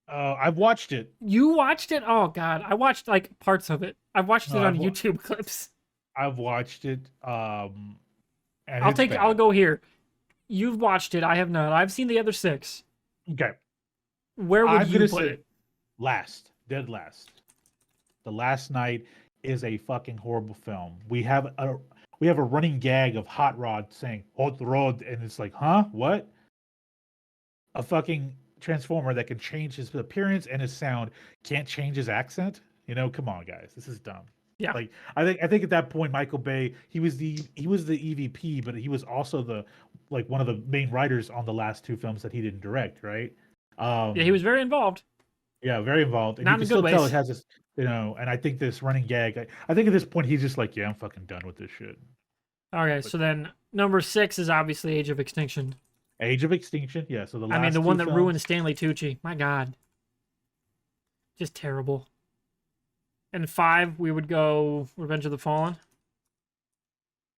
I've watched it. You watched it? Oh god, I watched like parts of it. I've watched it No, on YouTube clips. I've watched it. And I'll bad. go here. You've watched it. I have not. I've seen the other 6. Okay. Where would I'm you gonna put say it? dead last. The Last Night is a fucking horrible film. We have a running gag of Hot Rod saying "Hot Rod," and it's like, huh, what? A fucking Transformer that can change his appearance and his sound can't change his accent. Come on, guys, this is dumb. Yeah. Like I think at that point, Michael Bay, he was the EVP, but he was also the like one of the main writers on the last 2 films that he didn't direct, right? Yeah, he was very involved. Yeah, very involved, and Not you in can good still tell ways. it has this, and I think this running gag. I think at this point he's just like, yeah, I'm fucking done with this shit. Okay, But so then number 6 is obviously Age of Extinction. Age of Extinction, yeah. So the last I mean, the 2 one that films, ruined Stanley Tucci. My God, just terrible. And 5, we would go Revenge of the Fallen.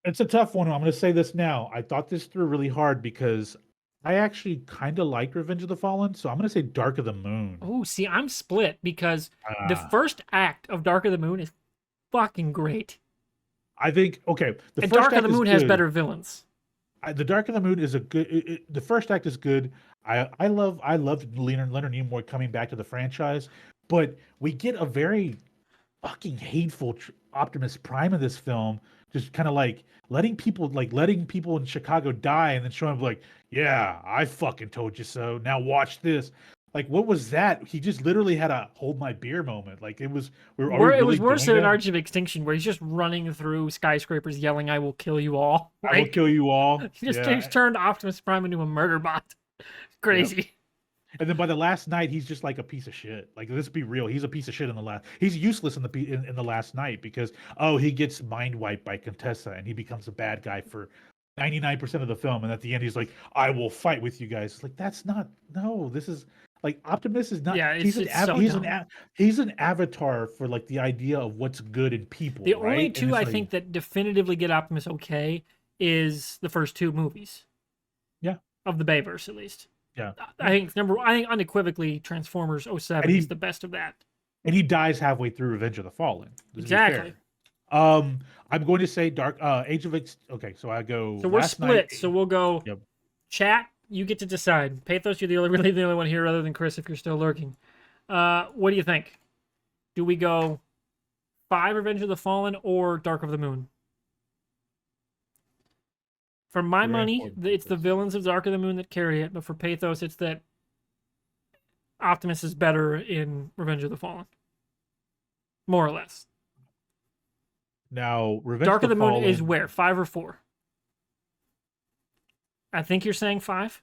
it's a tough one. I'm going to say this now. I thought this through really hard because I actually kind of liked Revenge of the Fallen, so I'm going to say Dark of the Moon. Oh, see, I'm split because the Ah, first act of Dark of the Moon is fucking great. I think okay. The And first Dark of act the is Moon has good. better villains. The Dark of the Moon is a good. The first act is good. I love Leonard Nimoy coming back to the franchise, but we get a very fucking hateful Optimus Prime in this film, just kind of like letting people in Chicago die, and then showing up like, yeah, I fucking told you so. Now watch this. Like, what was that? He just literally had a hold my beer moment. Like it was. Are we It really was worse doing than that? Age of Extinction, where he's just running through skyscrapers yelling, "I will kill you all!" I will Like kill you all. he just Yeah. he's turned Optimus Prime into a murder bot. Yep. Crazy. And then by the last night, he's just like a piece of shit. Like, let's be real, he's a piece of shit in the last. He's useless in the last night because he gets mind wiped by Contessa and he becomes a bad guy for 99% of the film, and at the end he's like, "I will fight with you guys." It's like that's not no. This is like Optimus is not. Yeah, He's it's so dumb. he's an avatar for like the idea of what's good in people, The only right? And two it's I like, think that definitively get Optimus okay is the first two movies yeah, of the Bayverse, at least. yeah, I yeah. think I think unequivocally Transformers And '07 is the best of that. he dies halfway through Revenge of the Fallen. Let's be Exactly. fair. I'm going to say Age of Okay, so I go So we're last night. split. So we'll go Yep. chat. You get to decide. Pathos, you're the only really the only one here other than Chris if you're still lurking. What do you think? Do we go 5 Revenge of the Fallen or Dark of the Moon? For my We're going money, for it's the this. villains of Dark of the Moon that carry it, but for Pathos, it's that Optimus is better in Revenge of the Fallen. More or less. Now, Revenge Dark of of the the Moon is Fallen, where? 5 or 4? I think you're saying 5.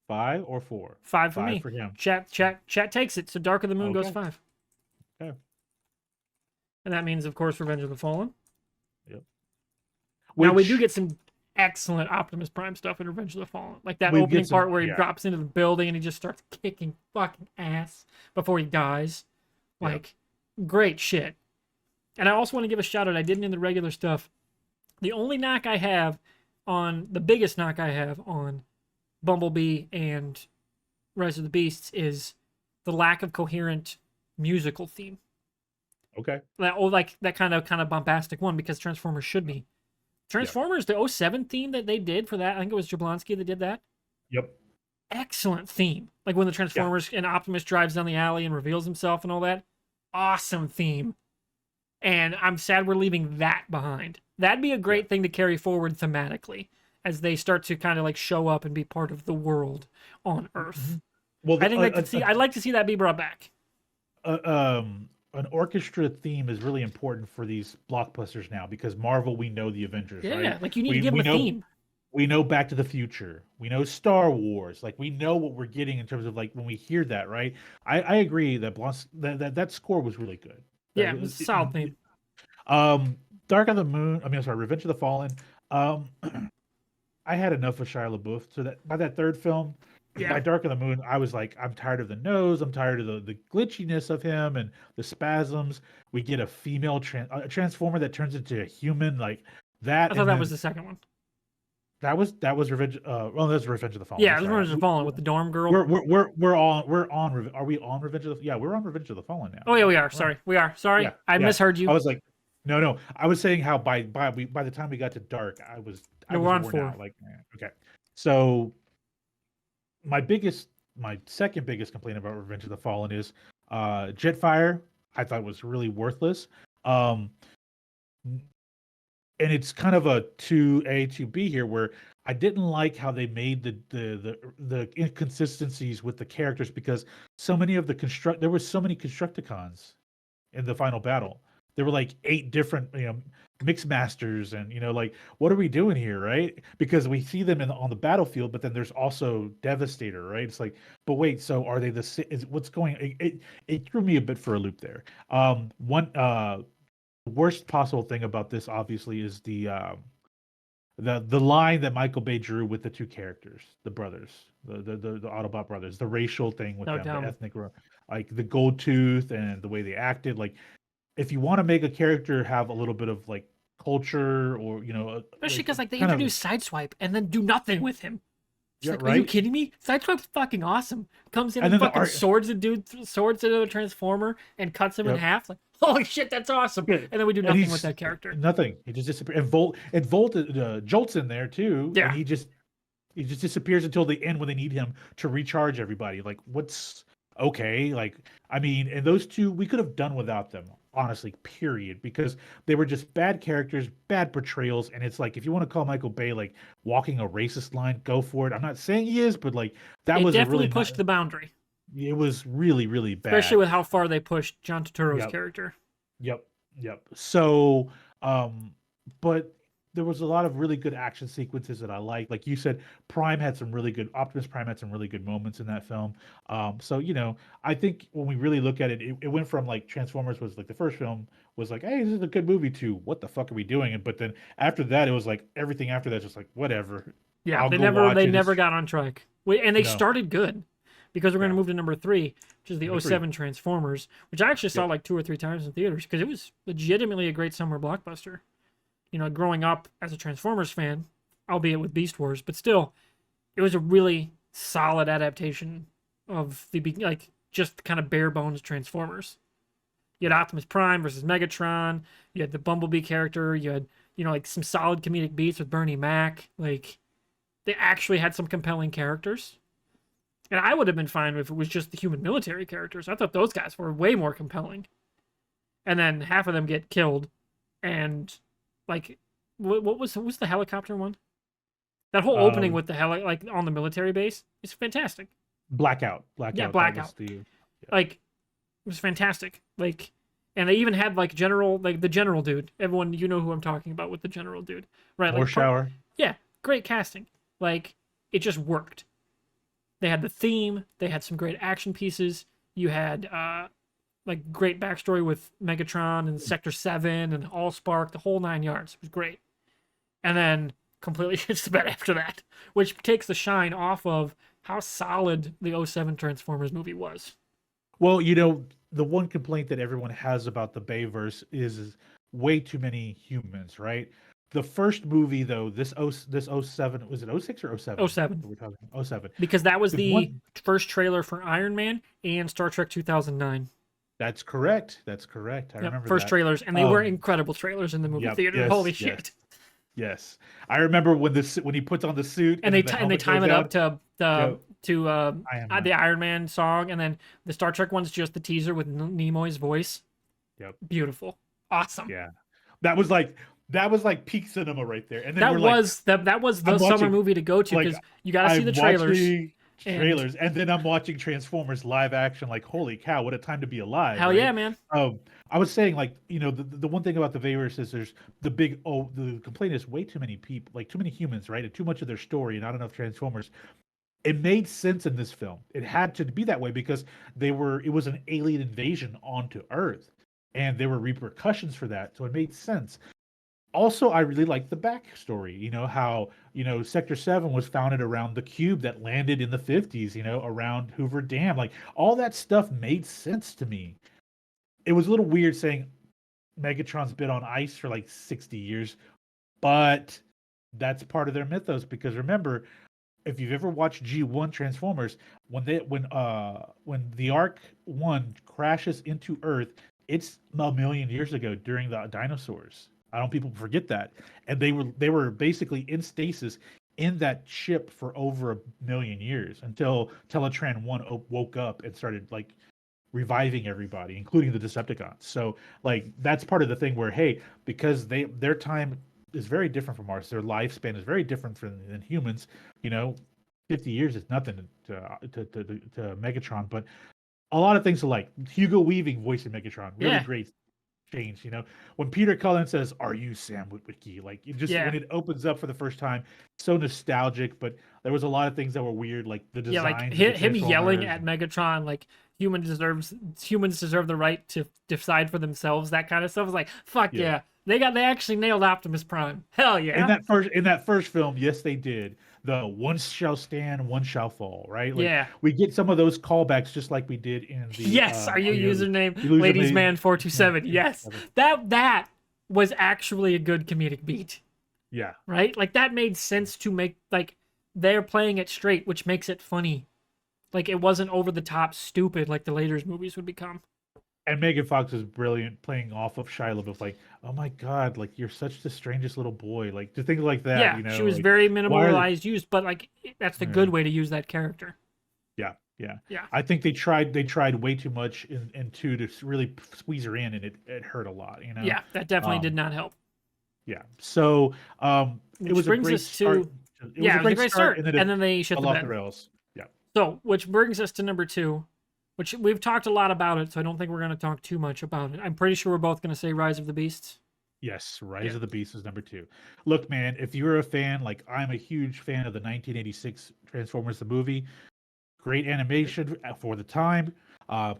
5 or 4? 5 for 5 me. for him. Chat takes it. So Dark of the Moon goes Okay. 5. Okay. And that means, of course, Revenge of the Fallen. Yep. Now, we do get some excellent Optimus Prime stuff in Revenge of the Fallen. Like that opening part where he drops into the building and he just starts kicking fucking ass before he dies. Like, great shit. And I also want to give a shout out. I didn't in the regular stuff. The only knock I have on, the biggest knock I have on Bumblebee and Rise of the Beasts is the lack of coherent musical theme. Okay. That kind of bombastic one, because Transformers should be. Transformers, the '07 theme that they did for that, I think it was Jablonski that did that. Yep. Excellent theme. Like when the Transformers and Optimus drives down the alley and reveals himself and all that. Awesome theme. And I'm sad we're leaving that behind. That'd be a great thing to carry forward thematically as they start to kind of like show up and be part of the world on Earth. Well, I think I'd like to see that be brought back. An orchestra theme is really important for these blockbusters now because Marvel, we know the Avengers, Yeah, right? like you need to give them a theme. We know Back to the Future. We know Star Wars. Like we know what we're getting in terms of like when we hear that, right? I agree that that score was really good. Yeah, it was a solid theme. Dark of the Moon. I mean, I'm sorry, Revenge of the Fallen. I had enough of Shia LaBeouf. So that by that third film, by Dark of the Moon, I was like, I'm tired of the nose. I'm tired of the glitchiness of him and the spasms. We get a female transformer that turns into a human, like that. I thought that was the second one. That was Revenge. Well, that was Revenge of the Fallen. Yeah, it was Revenge of the Fallen with the dorm girl. We're on. Are we on Revenge of the? Yeah, we're on Revenge of the Fallen now. Oh yeah, we are. Sorry, we are. Sorry, Yeah, I misheard you. I was like, no. I was saying how by the time we got to Dark, I was we're on worn 4. out. Like, okay, so my second biggest complaint about Revenge of the Fallen is Jetfire. I thought was really worthless. And it's kind of a 2A, 2B here, where I didn't like how they made the inconsistencies with the characters because so many of there were so many Constructicons in the final battle. There were like 8 different, mix masters, and like, what are we doing here, right? Because we see them on the battlefield, but then there's also Devastator, right? It's like, but wait, so are they what's going? It threw me a bit for a loop there. Worst possible thing about this obviously is the line that Michael Bay drew with the 2 characters, the brothers, the Autobot brothers, the racial thing with them, the ethnic, like the gold tooth and the way they acted. Like, if you want to make a character have a little bit of like culture, or especially because like they introduce Sideswipe and then do nothing with him. Like, right? Are you kidding me? Sideswipe's fucking awesome. Comes in and fucking swords another Transformer and cuts him in half. Like, holy shit, that's awesome. And then we do nothing with that character. Nothing. He just disappears. And Jolt's in there too. Yeah. And he just disappears until the end when they need him to recharge everybody. Like, what's okay? Like, I mean, and those 2, we could have done without them, honestly, period, because they were just bad characters, bad portrayals. And it's like, if you want to call Michael Bay like walking a racist line, go for it. I'm not saying he is, but like that was definitely pushed the boundary. It was really, really bad, especially with how far they pushed John Turturro's character. Yep. So, but there was a lot of really good action sequences that I liked. Like you said, Prime had some really good Optimus Prime had some really good moments in that film. So I think when we really look at it, it went from like Transformers was like the first film was like, hey, this is a good movie to what the fuck are we doing? And but then after that, it was like everything after that, just like whatever. Yeah, I'll they go never watch they it. never It's got on track. And they no, started good because we're going to yeah, move to number 3, which is the number three. '07 Transformers, which I actually saw Yep. like 2 or 3 times in theaters because it was legitimately a great summer blockbuster. Growing up as a Transformers fan, albeit with Beast Wars, but still, it was a really solid adaptation of like just kind of bare bones Transformers. You had Optimus Prime versus Megatron. You had the Bumblebee character. You had like some solid comedic beats with Bernie Mac. Like they actually had some compelling characters. And I would have been fine if it was just the human military characters. I thought those guys were way more compelling. And then half of them get killed. And like, what was the helicopter one? That whole opening Um, with the like on the military base is fantastic. Blackout, Yeah, Blackout. That was Blackout. the yeah. Like it was fantastic. Like, and they even had like general, like the general dude. Everyone, you know who I'm talking about with the general dude, right? More Like, shower. yeah, great casting. Like, it just worked. They had the theme. They had some great action pieces. You had like great backstory with Megatron and Sector 7 and Allspark, the whole 9 yards. It was great. And then completely shits the bed after that, which takes the shine off of how solid the '07 Transformers movie was. Well, the one complaint that everyone has about the Bayverse is way too many humans, right? The first movie though, this oh 07, was it oh 06 or oh 07? '07, We're talking oh 07. because that was The the one first trailer for Iron Man and Star Trek 2009. That's correct. That's correct. I Yep, remember first that. trailers, and they were Um, incredible trailers in the movie yep, theater. Holy yes, yes, shit! yes. I remember when he puts on the suit And and they then the and they helmet time goes it up down. to Yep, I am the Iron Man song, and then the Star Trek one's just the teaser with Nimoy's voice. yep, Beautiful, awesome. yeah. That was like that was like peak cinema right there. And then That we're like, was that was the I'm summer watching movie to go to like because you got to see the I'm trailers. watching And trailers, and then I'm watching Transformers live action. Like, holy cow, what a time to be alive, hell yeah, right? man. I was saying, like, the one thing about the Vayverse is the complaint is way too many people, like too many humans, right? And too much of their story, and not enough Transformers. It made sense in this film. It had to be that way because it was an alien invasion onto Earth, and there were repercussions for that. So it made sense. Also, I really like the backstory. How Sector 7 was founded around the cube that landed in the 50s. Around Hoover Dam. Like all that stuff made sense to me. It was a little weird saying Megatron's been on ice for like 60 years, but that's part of their mythos. Because remember, if you've ever watched G1 Transformers, when the Ark 1 crashes into Earth, it's a million years ago during the dinosaurs. I don't people forget that. And they were basically in stasis in that ship for over a million years until Teletran 1 woke up and started like reviving everybody, including the Decepticons. So like that's part of the thing where hey, because their time is very different from ours. Their lifespan is very different than humans. You know, 50 years is nothing to Megatron, but a lot of things alike. Hugo Weaving voicing Megatron, really Yeah, great change. When Peter Cullen says, "Are you Sam Witwicky?" Like it just yeah, when it opens up for the first time, so nostalgic. But there was a lot of things that were weird, like the yeah. Like designs of the him yelling Transformers. at Megatron, like humans deserve the right to decide for themselves. That kind of stuff. Is like fuck Yeah. yeah. They actually nailed Optimus Prime. Hell In yeah. that first film, yes, they did. The one shall stand, one shall fall, right? Like Yeah. we get some of those callbacks just like we did in the Yes. Are you username Illusion Ladies Made. Man 427? Yes. That was actually a good comedic beat, Yeah. right? Like that made sense to make like they're playing it straight, which makes it funny. Like it wasn't over the top stupid like the later movies would become. And Megan Fox is brilliant playing off of Shia LaBeouf, like, oh my God, like you're such the strangest little boy. Like to things like that, Yeah, she was like very why are minimalized used, but like that's the yeah, good way to use that character. yeah, yeah. Yeah. I think they tried way too much in two to really squeeze her in, and it hurt a lot. Yeah, that definitely did Um, not help. yeah. So it Which was a brings great us start. to It was yeah, a it was a great great start, start. and then And it then they shit fell the off the bed. rails. Yeah. So, which brings us to number 2, which we've talked a lot about it, so I don't think we're going to talk too much about it. I'm pretty sure we're both going to say Rise of the Beasts. Yes, Rise Yeah. of the Beast is number 2. Look, man, if you're a fan, like I'm a huge fan of the 1986 Transformers the movie. Great animation for the time,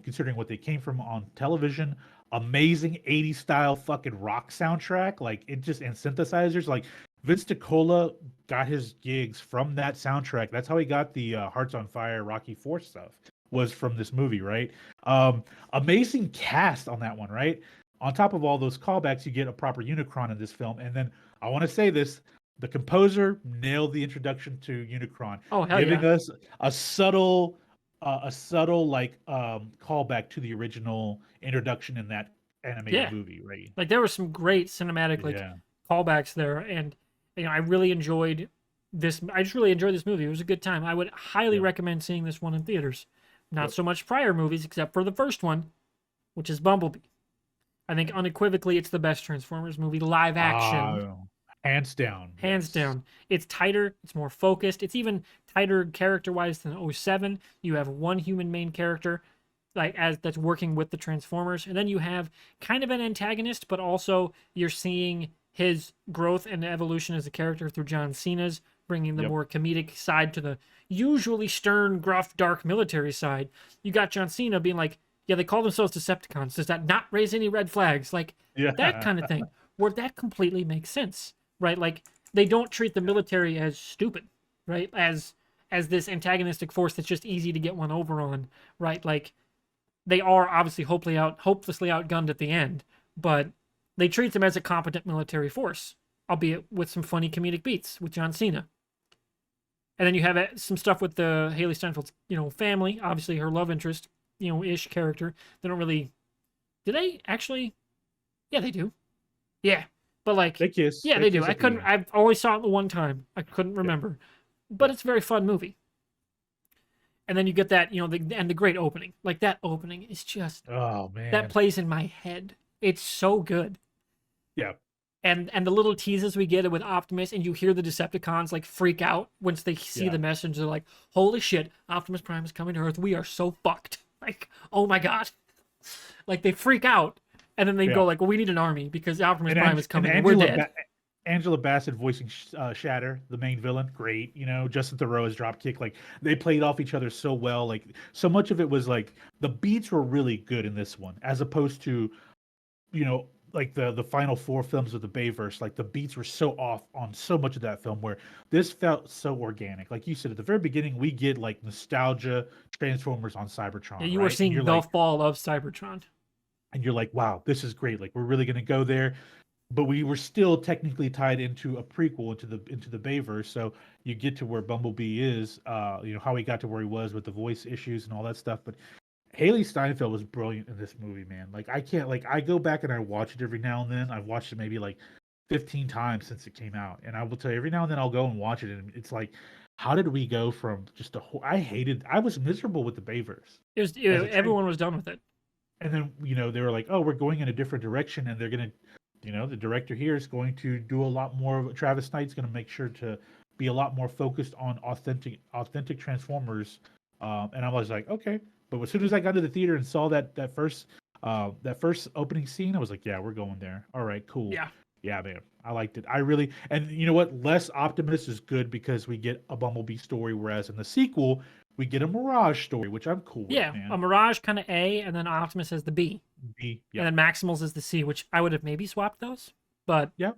considering what they came from on television. Amazing 80s style fucking rock soundtrack. Like it just and synthesizers. Like Vince DiCola got his gigs from that soundtrack. That's how he got the Hearts on Fire, Rocky Four stuff. Was from this movie, right? Um, Amazing cast on that one, right? On top of all those callbacks, you get a proper Unicron in this film. And then I want to say this: the composer nailed the introduction to Unicron, Oh hell giving yeah. us a subtle like callback to the original introduction in that animated Yeah. movie, right? Like there were some great cinematic like Yeah. callbacks there, and I really enjoyed this. I just really enjoyed this movie. It was a good time. I would highly Yep. recommend seeing this one in theaters. Not Yep. so much prior movies, except for the first one, which is Bumblebee. I think unequivocally it's the best Transformers movie, live action, Uh, Hands down, hands yes. down. It's tighter, it's more focused, it's even tighter character wise than '07. You have one human main character like as that's working with the Transformers, and then you have kind of an antagonist, but also you're seeing his growth and evolution as a character through John Cena's bringing the Yep. more comedic side to the usually stern, gruff, dark military side. You got John Cena being like, "Yeah, they call themselves Decepticons. Does that not raise any red flags?" Like that Yeah. kind of thing, where that completely makes sense, right? Like they don't treat the military as stupid, right? As this antagonistic force that's just easy to get one over on, right? Like they are obviously hopelessly outgunned at the end, but they treat them as a competent military force, albeit with some funny comedic beats with John Cena. And then you have some stuff with the Haley Steinfeld's, family, obviously her love interest, ish character. They don't really, do they actually? Yeah, they do. Yeah, but like, They kiss. yeah, They they do. kiss I at the couldn't. end. I've only saw it the one time. I couldn't Yeah. remember, but Yeah. it's a very fun movie. And then you get that, and the great opening. Like that opening is just Oh that man. plays in my head. It's so good. Yeah. And the little teases we get with Optimus, and you hear the Decepticons like freak out once they see Yeah. the message. They're like, "Holy shit! Optimus Prime is coming to Earth. We are so fucked!" Like, oh my god! Like they freak out, and then they go Yeah. like, "Well, we need an army because Optimus And Prime is and coming, and we're dead." Angela Bassett voicing Shatter, the main villain, great. Justin Theroux's dropkick, like they played off each other so well. Like so much of it was like the beats were really good in this one, as opposed to like the final four films of the Bayverse. Like the beats were so off on so much of that film, where this felt so organic. Like you said at the very beginning, we get like nostalgia Transformers on Yeah, Cybertron, you are right? And seeing the fall of Cybertron. you're like, wow, this is great. Like we're really gonna go there, but we were still technically tied into a prequel into the Bayverse. So you get to where Bumblebee is, how he got to where he was with the voice issues and all that stuff. But Haley Steinfeld was brilliant in this movie, man. Like I can't like I go back and I watch it every now and then. I've watched it maybe like 15 times since it came out, and I will tell you every now and then I'll go and watch it, and it's like, how did we go from just I was miserable with the Bayverse as a train, Everyone was done with it. and then they were like, oh, we're going in a different direction, and they're gonna, the director here is going to do a lot more of Travis Knight's going to make sure to be a lot more focused on authentic Transformers, and I was like, okay. But as soon as I got to the theater and saw that first opening scene, I was like, yeah, we're going there. All right, cool. Yeah, Yeah, man, I liked it. I really, and you know what? Less Optimus is good because we get a Bumblebee story, whereas in the sequel we get a Mirage story, which I'm cool with, yeah. A man. Mirage kind of A, and then Optimus as the B, and Yep, then Maximals as the C, which I would have maybe swapped those, but yep.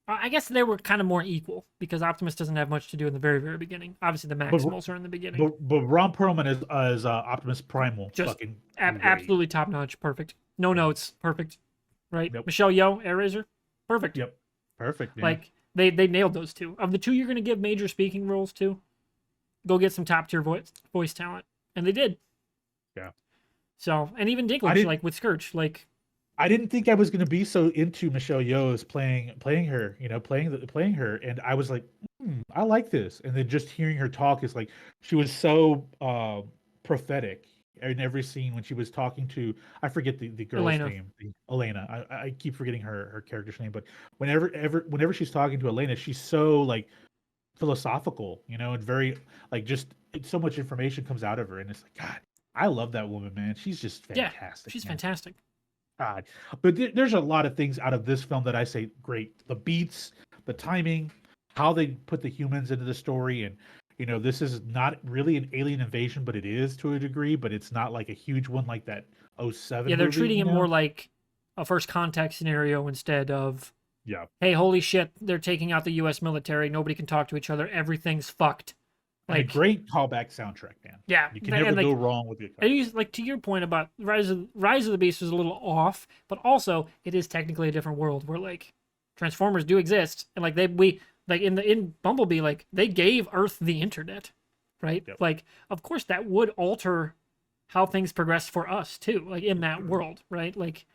I guess they were kind of more equal because Optimus doesn't have much to do in the very, very beginning. Obviously, the But Maximals are in the beginning. but Ron Perlman as Optimus Primal, Just fucking great. absolutely top notch, perfect. No Yeah. notes, perfect. Right? Yep. Michelle Yeoh, Air Razor, perfect. Yep. Perfect, man. Like they nailed those two. Of the two you're gonna give major speaking roles to, go get some top tier voice talent, and they did. Yeah. So and even I Dinklage, didn't like with Scourge, like I didn't think I was going to be so into Michelle Yeoh's playing her, playing her, and I was like, I like this. And then just hearing her talk is like she was so prophetic in every scene when she was talking to, I forget the girl's Elena. name, Elena. I keep forgetting her character's name, but whenever she's talking to Elena, she's so like philosophical, and very like just so much information comes out of her, and it's like, God, I love that woman, man. She's just Yeah, fantastic, she's man. fantastic. God. But there's a lot of things out of this film that I say great. The beats, the timing, how they put the humans into the story, and this is not really an alien invasion, but it is to a degree, but it's not like a huge one like that '07 Yeah, they're movie, treating it more like a first contact scenario instead of, Yeah. hey, holy shit, they're taking out the U.S. military. Nobody can talk to each other. Everything's fucked. And a Like, great callback soundtrack, man. yeah, You can never and like, go wrong with it. I use, like, to your point about Rise of the Beast was a little off, but also it is technically a different world where like Transformers do exist, and like we like in Bumblebee, like they gave Earth the internet, right? Yep. Like, of course that would alter how things progress for us too, like in that world, right? Like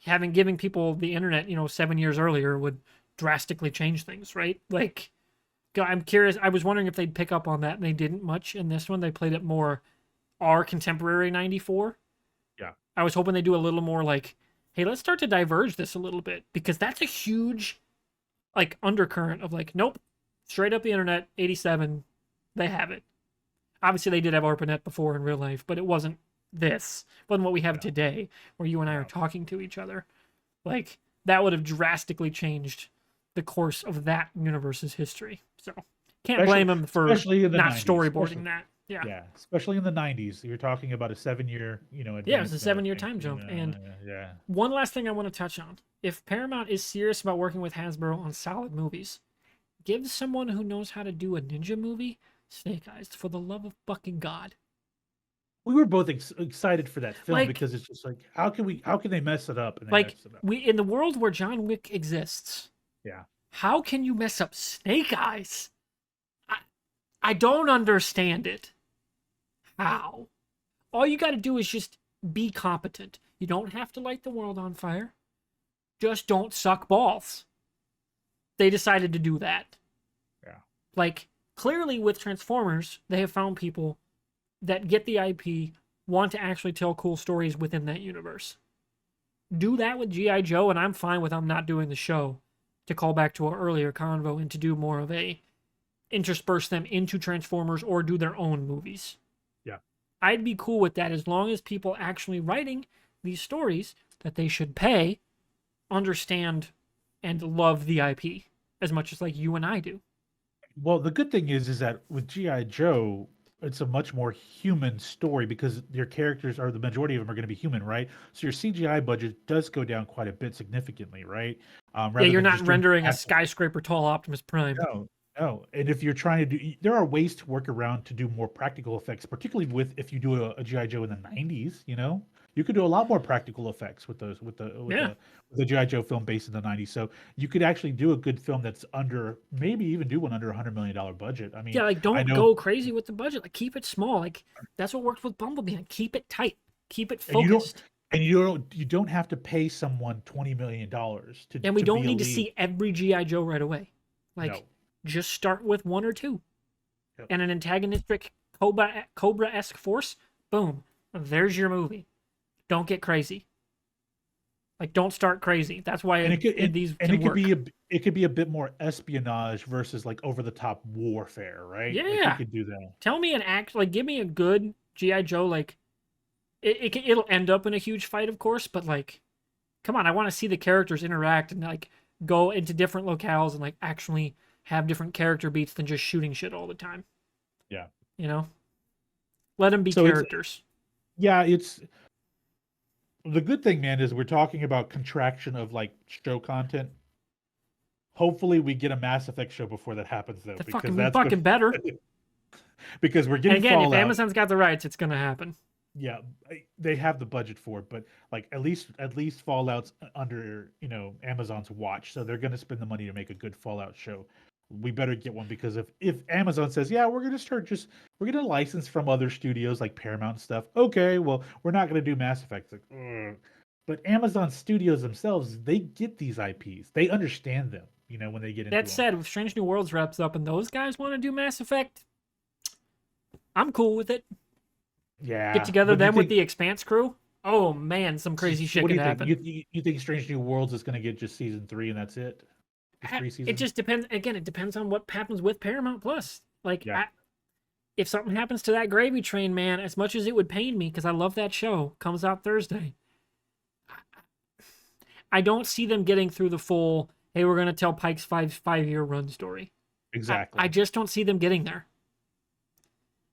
giving people the internet, 7 years earlier would drastically change things, right? Like, I'm curious. I was wondering if they'd pick up on that, and they didn't much in this one. They played it more our contemporary 94. Yeah. I was hoping they do a little more like, hey, let's start to diverge this a little bit, because that's a huge like undercurrent of like, nope, straight up the internet, 87, they have it. Obviously they did have ARPANET before in real life, but it wasn't wasn't what we have today, where you and I are talking to each other. Like, that would have drastically changed the course of that universe's history. So can't blame them for not 90s, storyboarding that. Yeah, especially in the '90s. You're talking about a 7-year, Yeah, it was a 7-year time jump. And yeah. one last thing I want to touch on: if Paramount is serious about working with Hasbro on solid movies, give someone who knows how to do a ninja movie Snake Eyes, for the love of fucking God. We were both excited for that film, Like, because it's just like, how can they mess it up? And they like, messed it up. we in the world where John Wick exists, Yeah. how can you mess up Snake Eyes? I don't understand it. How? All you got to do is just be competent. You don't have to light the world on fire. Just don't suck balls. They decided to do that. Yeah. Like, clearly with Transformers, they have found people that get the IP, want to actually tell cool stories within that universe. Do that with G.I. Joe, and I'm fine with them not doing the show, to call back to our earlier convo, and to do more of a intersperse them into Transformers or do their own movies. Yeah. I'd be cool with that, as long as people actually writing these stories that they should pay understand and love the IP as much as like you and I do. Well, the good thing is that with G.I. Joe, it's a much more human story, because your characters the majority of them are going to be human, right? So your CGI budget does go down quite a bit significantly, right? Yeah, you're not rendering a skyscraper tall Optimus Prime. No. And if you're trying to there are ways to work around to do more practical effects, particularly if you do a G.I. Joe in the '90s, you could do a lot more practical effects with the G.I. Joe film based in the '90s. So you could actually do a good film that's maybe even do one under $100 million budget. I mean, yeah, like, don't go crazy with the budget. Like, keep it small. Like, that's what worked with Bumblebee. Like, keep it tight. Keep it focused. And you don't have to pay someone $20 million to. And we don't need to see every G.I. Joe right away. Like, No. Just start with one or two. Yep. And an antagonistic Cobra-esque force. Boom. There's your movie. Don't get crazy. Like, don't start crazy. That's why it could be a bit more espionage versus like over the top warfare, right? Yeah. Like, you could do that. Tell me give me a good G.I. Joe, like, it'll end up in a huge fight, of course, but like, come on, I want to see the characters interact and like go into different locales and like actually have different character beats than just shooting shit all the time. Yeah. Let them be characters. It's the good thing, man, is we're talking about contraction of like show content. Hopefully we get a Mass Effect show before that happens, though. That's fucking better. Because we're getting Fallout. If Amazon's got the rights, it's gonna happen. Yeah, they have the budget for it, but like at least Fallout's under Amazon's watch, so they're gonna spend the money to make a good Fallout show. We better get one, because if Amazon says, yeah, we're gonna license from other studios like Paramount and stuff. Okay, well, we're not gonna do Mass Effect. Like, ugh. But Amazon studios themselves, they get these IPs. They understand them, when they get into That said, if Strange New Worlds wraps up and those guys want to do Mass Effect, I'm cool with it. Yeah. Get together then with the Expanse crew. Oh man, some crazy shit could happen. You think Strange New Worlds is gonna get just season 3 and that's it? It just depends. Again, it depends on what happens with Paramount Plus. Like, if something happens to that gravy train, man, as much as it would pain me, because I love that show, comes out Thursday. I don't see them getting through the full, hey, we're going to tell Pike's five-year run story. I Exactly. just don't see them getting there.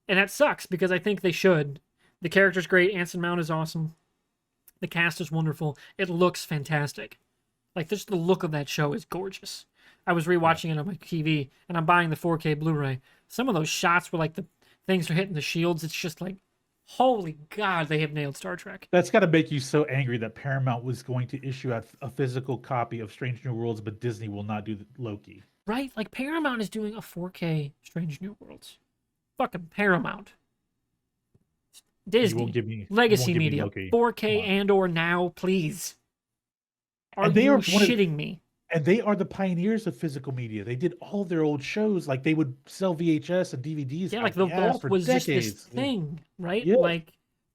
And that sucks because I think they should. The character's great. Anson Mount is awesome. The cast is wonderful. It looks fantastic. Like, just the look of that show is gorgeous. I was Yeah. rewatching it on my TV, and I'm buying the 4K Blu-ray. Some of those shots where like the things are hitting the shields, it's just like, holy God, they have nailed Star Trek. That's got to make you so angry that Paramount was going to issue out a physical copy of Strange New Worlds, but Disney will not do Loki. Right? Like Paramount is doing a 4K Strange New Worlds. Fucking Paramount. You won't Disney. give me you won't Legacy give me Media. Loki. Come 4K on. and or now, please. Are And they you are one of shitting me? and they are the pioneers of physical media. They did all of their old shows, like they would sell VHS and DVDs Yeah, like out the the ass Vault for was just this decades. Yeah. thing, right? Yeah. Like,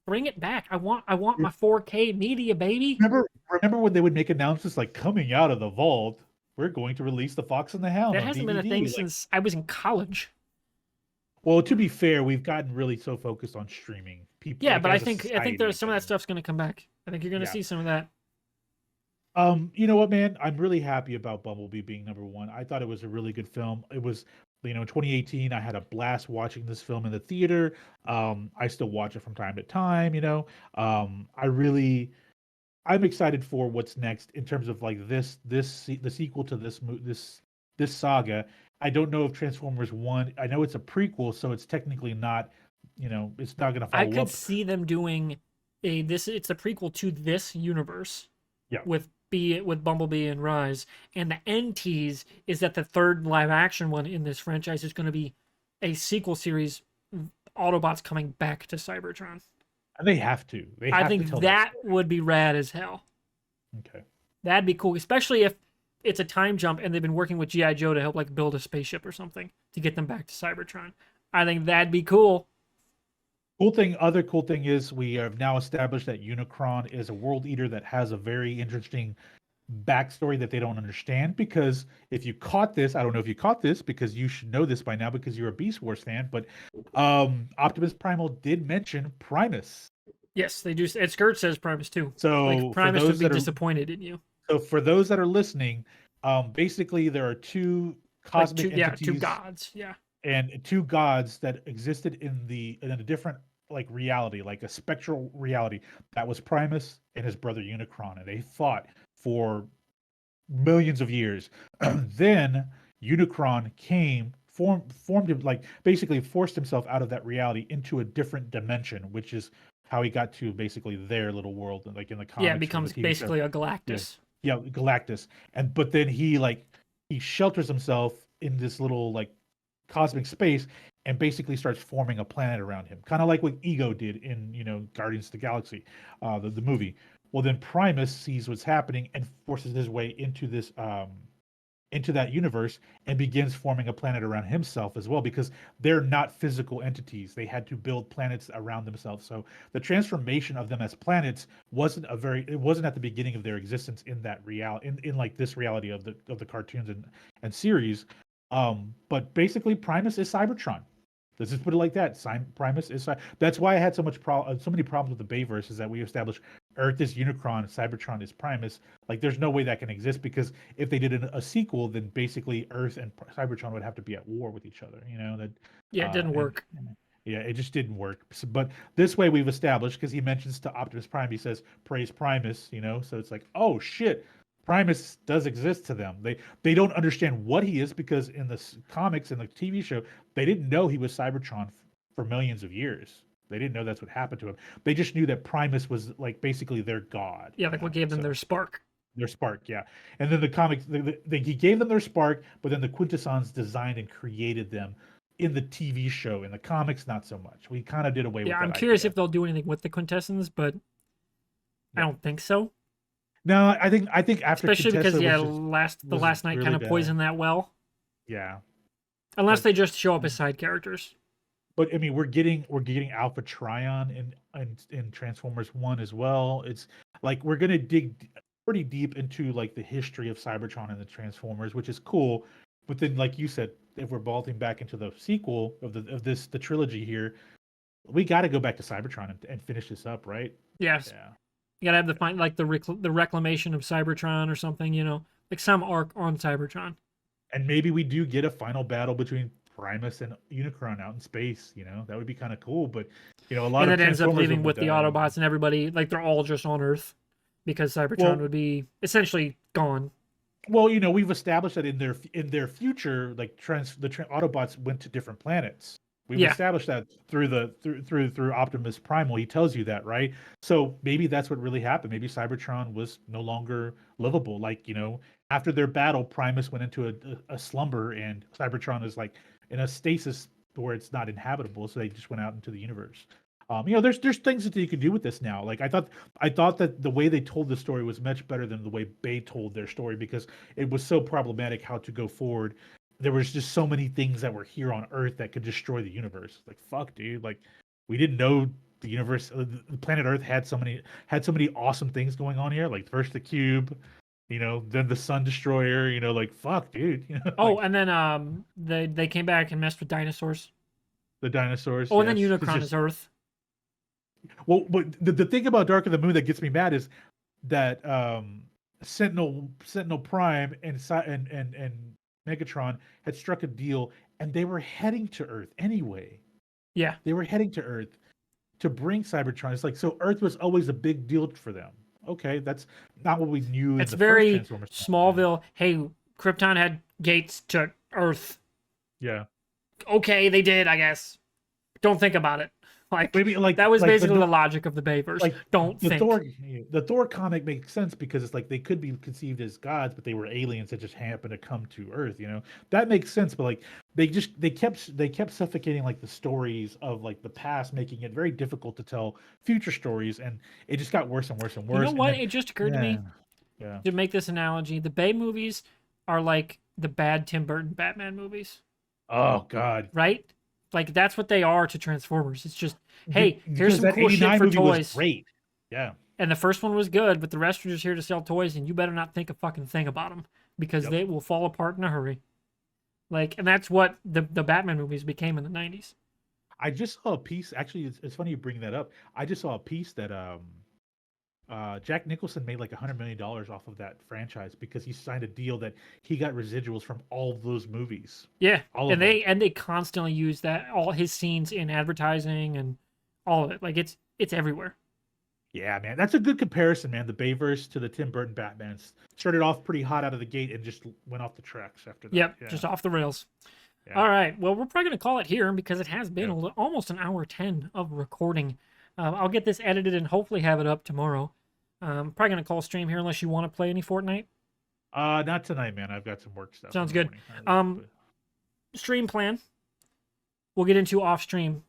bring it back. I want my 4K media, baby. Remember when they would make announcements like coming out of the vault, we're going to release The Fox and the Hound That on hasn't been a thing DVD. Like, since I was in college. well, to be fair, we've gotten really so focused on streaming. People Yeah, like but I as a think there's society, some of that stuff's gonna come back. I think you're gonna yeah. see some of that. You know what, man? I'm really happy about Bumblebee being number one. I thought it was a really good film. It was, in 2018, I had a blast watching this film in the theater. I still watch it from time to time. I'm excited for what's next in terms of like the sequel to this saga. I don't know if Transformers 1, I know it's a prequel, so it's technically not, it's not going to I follow could up. see them doing it's a prequel to this universe Yeah. with Bumblebee and Rise. And the end tease is that the third live action one in this franchise is going to be a sequel series, Autobots coming back to Cybertron. And they have to. They I have to think tell that story. would be rad as hell. Okay. That'd be cool, especially if it's a time jump and they've been working with G.I. Joe to help like build a spaceship or something to get them back to Cybertron. I think that'd be cool. Other cool thing is we have now established that Unicron is a world eater that has a very interesting backstory that they don't understand. Because if you caught this, I don't know if you caught this because you should know this by now because you're a Beast Wars fan, but Optimus Primal did mention Primus. Yes, they do. Ed Skirt says Primus too. Like So Primus would be disappointed in you. for those that are listening, basically there are two Like cosmic two entities gods. Yeah. and two gods that existed in a different like reality, like a spectral reality. That was Primus and his brother Unicron, and they fought for millions of years. Then Unicron formed him, like basically forced himself out of that reality into a different dimension, which is how he got to basically their little world, like in the comics. Yeah, it or the becomes TV show. basically a Yeah, Galactus. yeah, Galactus. But then he shelters himself in this little like cosmic space and basically starts forming a planet around him, kind of like what Ego did in Guardians of the Galaxy, the movie. Well, then Primus sees what's happening and forces his way into that universe and begins forming a planet around himself as well, because they're not physical entities. They had to build planets around themselves. So the transformation of them as planets it wasn't at the beginning of their existence in that in like this reality of the cartoons and series. But basically Primus is Cybertron. Let's just put it like that. Primus is. That's why I had so many problems with the Bayverse, is that we established Earth is Unicron, Cybertron is Primus. Like, there's no way that can exist, because if they did a sequel, then basically Earth and Cybertron would have to be at war with each other. Yeah, it didn't work. Yeah, it just didn't work. But this way we've established, because he mentions to Optimus Prime, he says, "Praise Primus," so it's like, oh shit, Primus does exist to them. They don't understand what he is, because in the comics and the TV show, they didn't know he was Cybertron for millions of years. They didn't know that's what happened to him. They just knew that Primus was like basically their god. Yeah, like what gave them their spark. Their spark, yeah. And then the comics, he gave them their spark, but then the Quintessons designed and created them in the TV show. In the comics, not so much. We kind of did away with that. Yeah, I'm curious idea. if they'll do anything with the Quintessons, but I don't think so. No, I think after especially Contessa because the last night really kind of bad. poisoned that well. Yeah. Unless they just show up as side characters. But I mean, we're getting Alpha Trion in Transformers 1 as well. It's like we're gonna dig pretty deep into like the history of Cybertron and the Transformers, which is cool. But then, like you said, if we're vaulting back into the sequel of the trilogy here, we got to go back to Cybertron and finish this up, right? Yes. Yeah. You gotta have the reclamation of Cybertron or something, like some arc on Cybertron. And maybe we do get a final battle between Primus and Unicron out in space. That would be kind of cool. But a lot And of it ends up Transformers leaving would with the die. Autobots and everybody, like they're all just on Earth because Cybertron Well, would be essentially gone. we've established that in their future, like Autobots went to different planets. We've Yeah, established that through Optimus Primal. He tells you that, right? So maybe that's what really happened. Maybe Cybertron was no longer livable. Like after their battle, Primus went into a slumber, and Cybertron is like in a stasis where it's not inhabitable. So they just went out into the universe. There's things that you can do with this now. Like I thought that the way they told the story was much better than the way Bay told their story because it was so problematic how to go forward. There was just so many things that were here on Earth that could destroy the universe. Like fuck, dude. Like we didn't know the universe, the planet Earth had so many awesome things going on here. Like first the cube, then the Sun Destroyer. Like fuck, dude. Oh, Like and then they came back and messed with dinosaurs. the dinosaurs. Oh, and then Yes, it's Unicron is just Earth. well, but the thing about Dark of the Moon that gets me mad is that Sentinel Prime and Megatron had struck a deal, and they were heading to Earth anyway. Yeah, They were heading to Earth to bring Cybertron. It's like so Earth was always a big deal for them. Okay, that's not what we knew in it's the first very Transformers film. Smallville. Hey, Krypton had gates to Earth. Yeah, Okay, they did, I guess. Don't think about it. Like maybe that was like basically the logic of the Bayverse. like Don't the think. Thor comic makes sense because it's like they could be conceived as gods, but they were aliens that just happened to come to Earth. That makes sense. But like they kept suffocating like the stories of like the past, making it very difficult to tell future stories, and it just got worse and worse and You know worse. And what? then It just occurred to yeah, me yeah, to make this analogy. The Bay movies are like the bad Tim Burton Batman movies, oh god, right? Like that's what they are to Transformers. It's just, hey, here's because some that cool shit '89 for movie was toys. great. Yeah, And the first one was good, but the rest are just here to sell toys, and you better not think a fucking thing about them because yep. they will fall apart in a hurry. Like, and that's what the Batman movies became in the 90s. I just saw a piece. Actually, it's funny you bring that up. I just saw a piece that Jack Nicholson made like $100 million off of that franchise because he signed a deal that he got residuals from all of those movies, Yeah, all of and them. they constantly use that all his scenes in advertising and all of it. Like it's everywhere. Yeah, man, that's a good comparison, man. The Bayverse to the Tim Burton Batmans started off pretty hot out of the gate and just went off the tracks after that. Yep, Yeah, just off the rails. yeah, All right, well we're probably gonna call it here because it has been yeah. almost an hour 10 of recording. I'll get this edited and hopefully have it up tomorrow. Probably gonna call stream here unless you want to play any Fortnite. Not tonight, man. I've got some work stuff in Sounds the good. morning. Um, Stream plan we'll get into off stream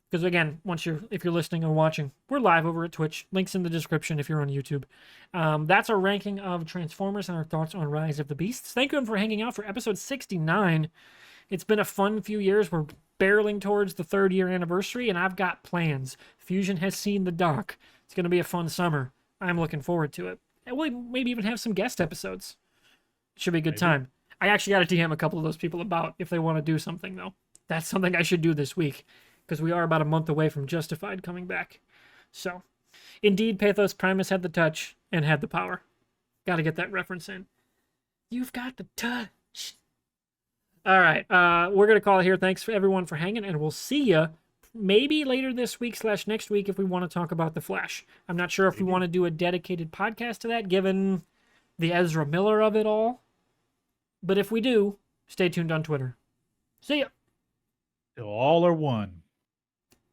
because again, if you're listening or watching, we're live over at Twitch. Links in the description if you're on YouTube. That's our ranking of Transformers and our thoughts on Rise of the Beasts. Thank you for hanging out for episode 69. It's been a fun few years. We're barreling towards the 3rd-year anniversary, and I've got plans. Fusion has seen the doc. It's going to be a fun summer. I'm looking forward to it. And we'll maybe even have some guest episodes. Should be a good Maybe. time. I actually got to DM a couple of those people about if they want to do something, though. That's something I should do this week because we are about a month away from Justified coming back. So, indeed, Pathos Primus had the touch and had the power. Got to get that reference in. You've got the touch. All right, we're gonna call it here. Thanks for everyone for hanging, and we'll see you maybe later this week / next week if we want to talk about the Flash. I'm not sure if we Maybe. want to do a dedicated podcast to that, given the Ezra Miller of it all. But if we do, stay tuned on Twitter. See ya. Till all are one.